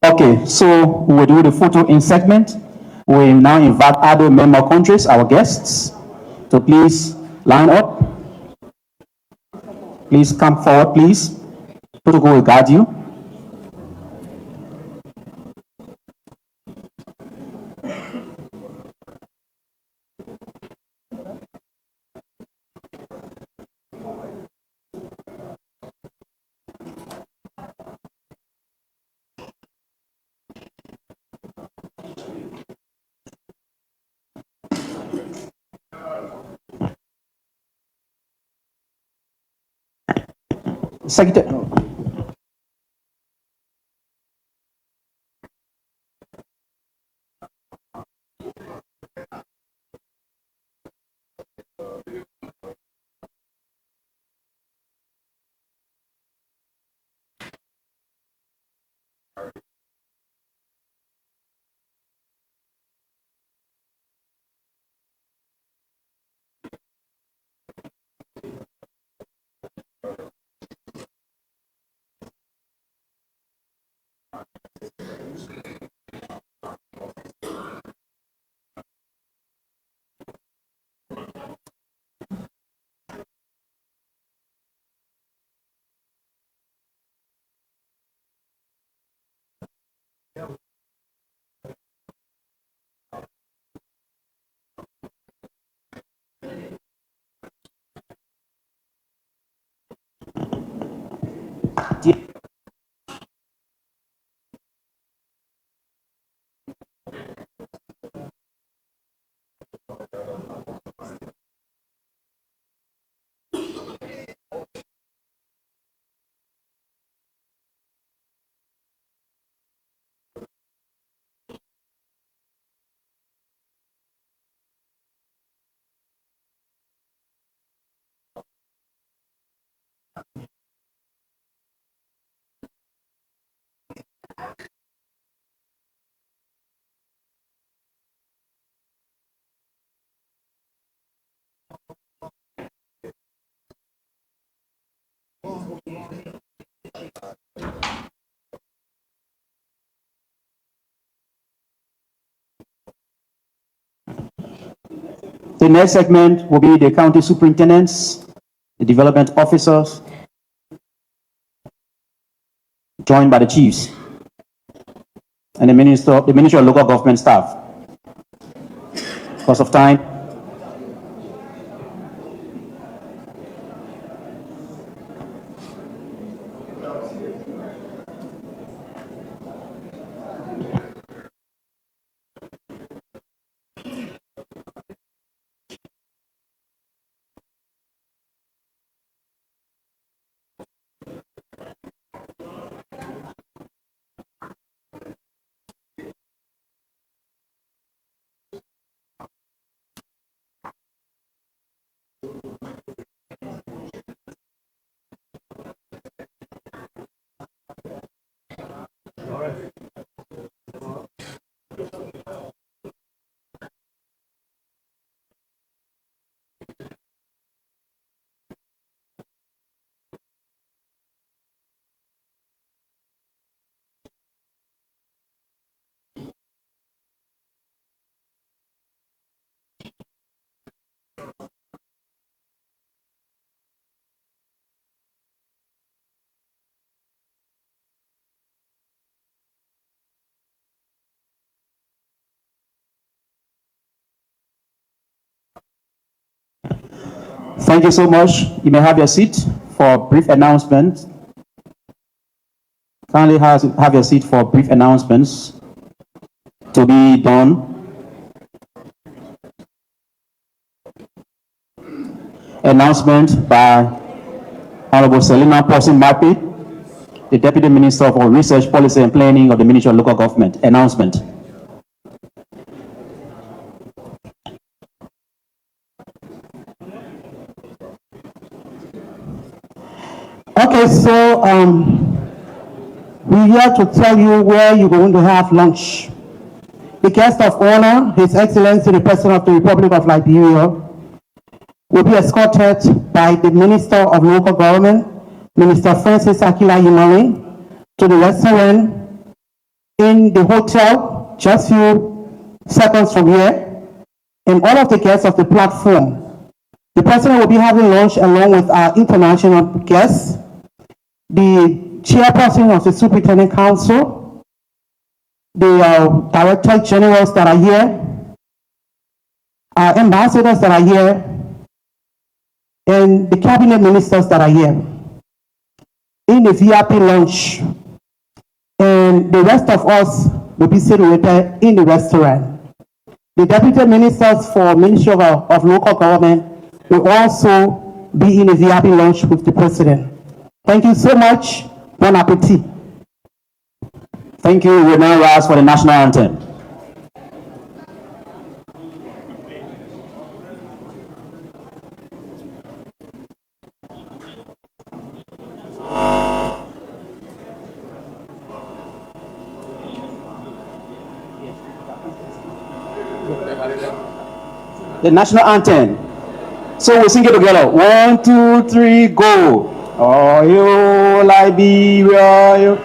okay, so we will do the photo in segment. We now invite other member countries, our guests, to please line up. Please come forward, please. Protocol will guide you. Secretary. The next segment will be the county superintendents, the development officers, joined by the chiefs, and the Ministry of Local Government staff. Because of time, Thank you so much. You may have your seat for a brief announcement. Kindly have your seat for brief announcements to be done. Announcement by Honorable Selina Posin Mapi, the Deputy Minister for Research, Policy and Planning of the Ministry of Local Government. Announcement. Okay, so we're here to tell you where you're going to have lunch. The guest of honor, His Excellency the President of the Republic of Liberia, will be escorted by the Minister of Local Government, Minister Francis Akila Yimari, to the restaurant in the hotel just few seconds from here, and all of the guests of the platform. The President will be having lunch along with our international guests, the chairperson of the Superintendent Council, the Director Generals that are here, our ambassadors that are here, and the cabinet ministers that are here in the VIP lounge, and the rest of us will be situated in the restaurant. The deputy ministers for Ministry of Local Government will also be in the VIP lounge with the President. Thank you so much. Bon appetit. Thank you. We will now rise for the national anthem. The national anthem. So we'll sing it together. 1, 2, 3, go. Oh, you Liberia, you.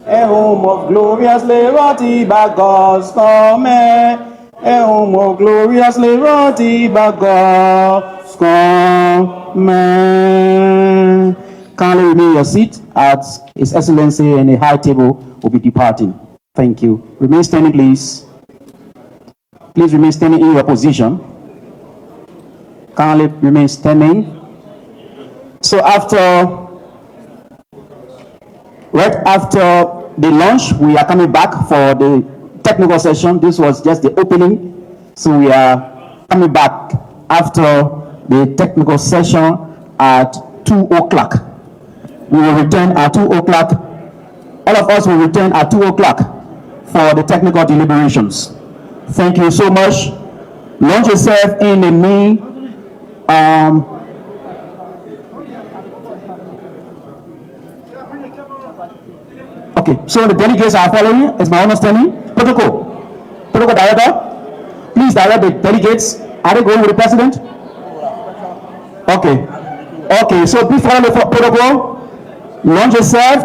A home of glorious liberty by God's command. A home of glorious liberty by God's command. Kindly remain your seat as His Excellency and the high table will be departing. Thank you. Remain standing, please. Please remain standing in your position. Kindly remain standing. So right after the lunch, we are coming back for the technical session. This was just the opening. So we are coming back after the technical session at 2 o'clock. We will return at 2 o'clock. All of us will return at 2 o'clock for the technical deliberations. Thank you so much. Launch yourself in the main. Okay, so the delegates are following, is my understanding. Protocol director, please direct the delegates. Are they going with the President? Okay, so before the protocol, launch yourself.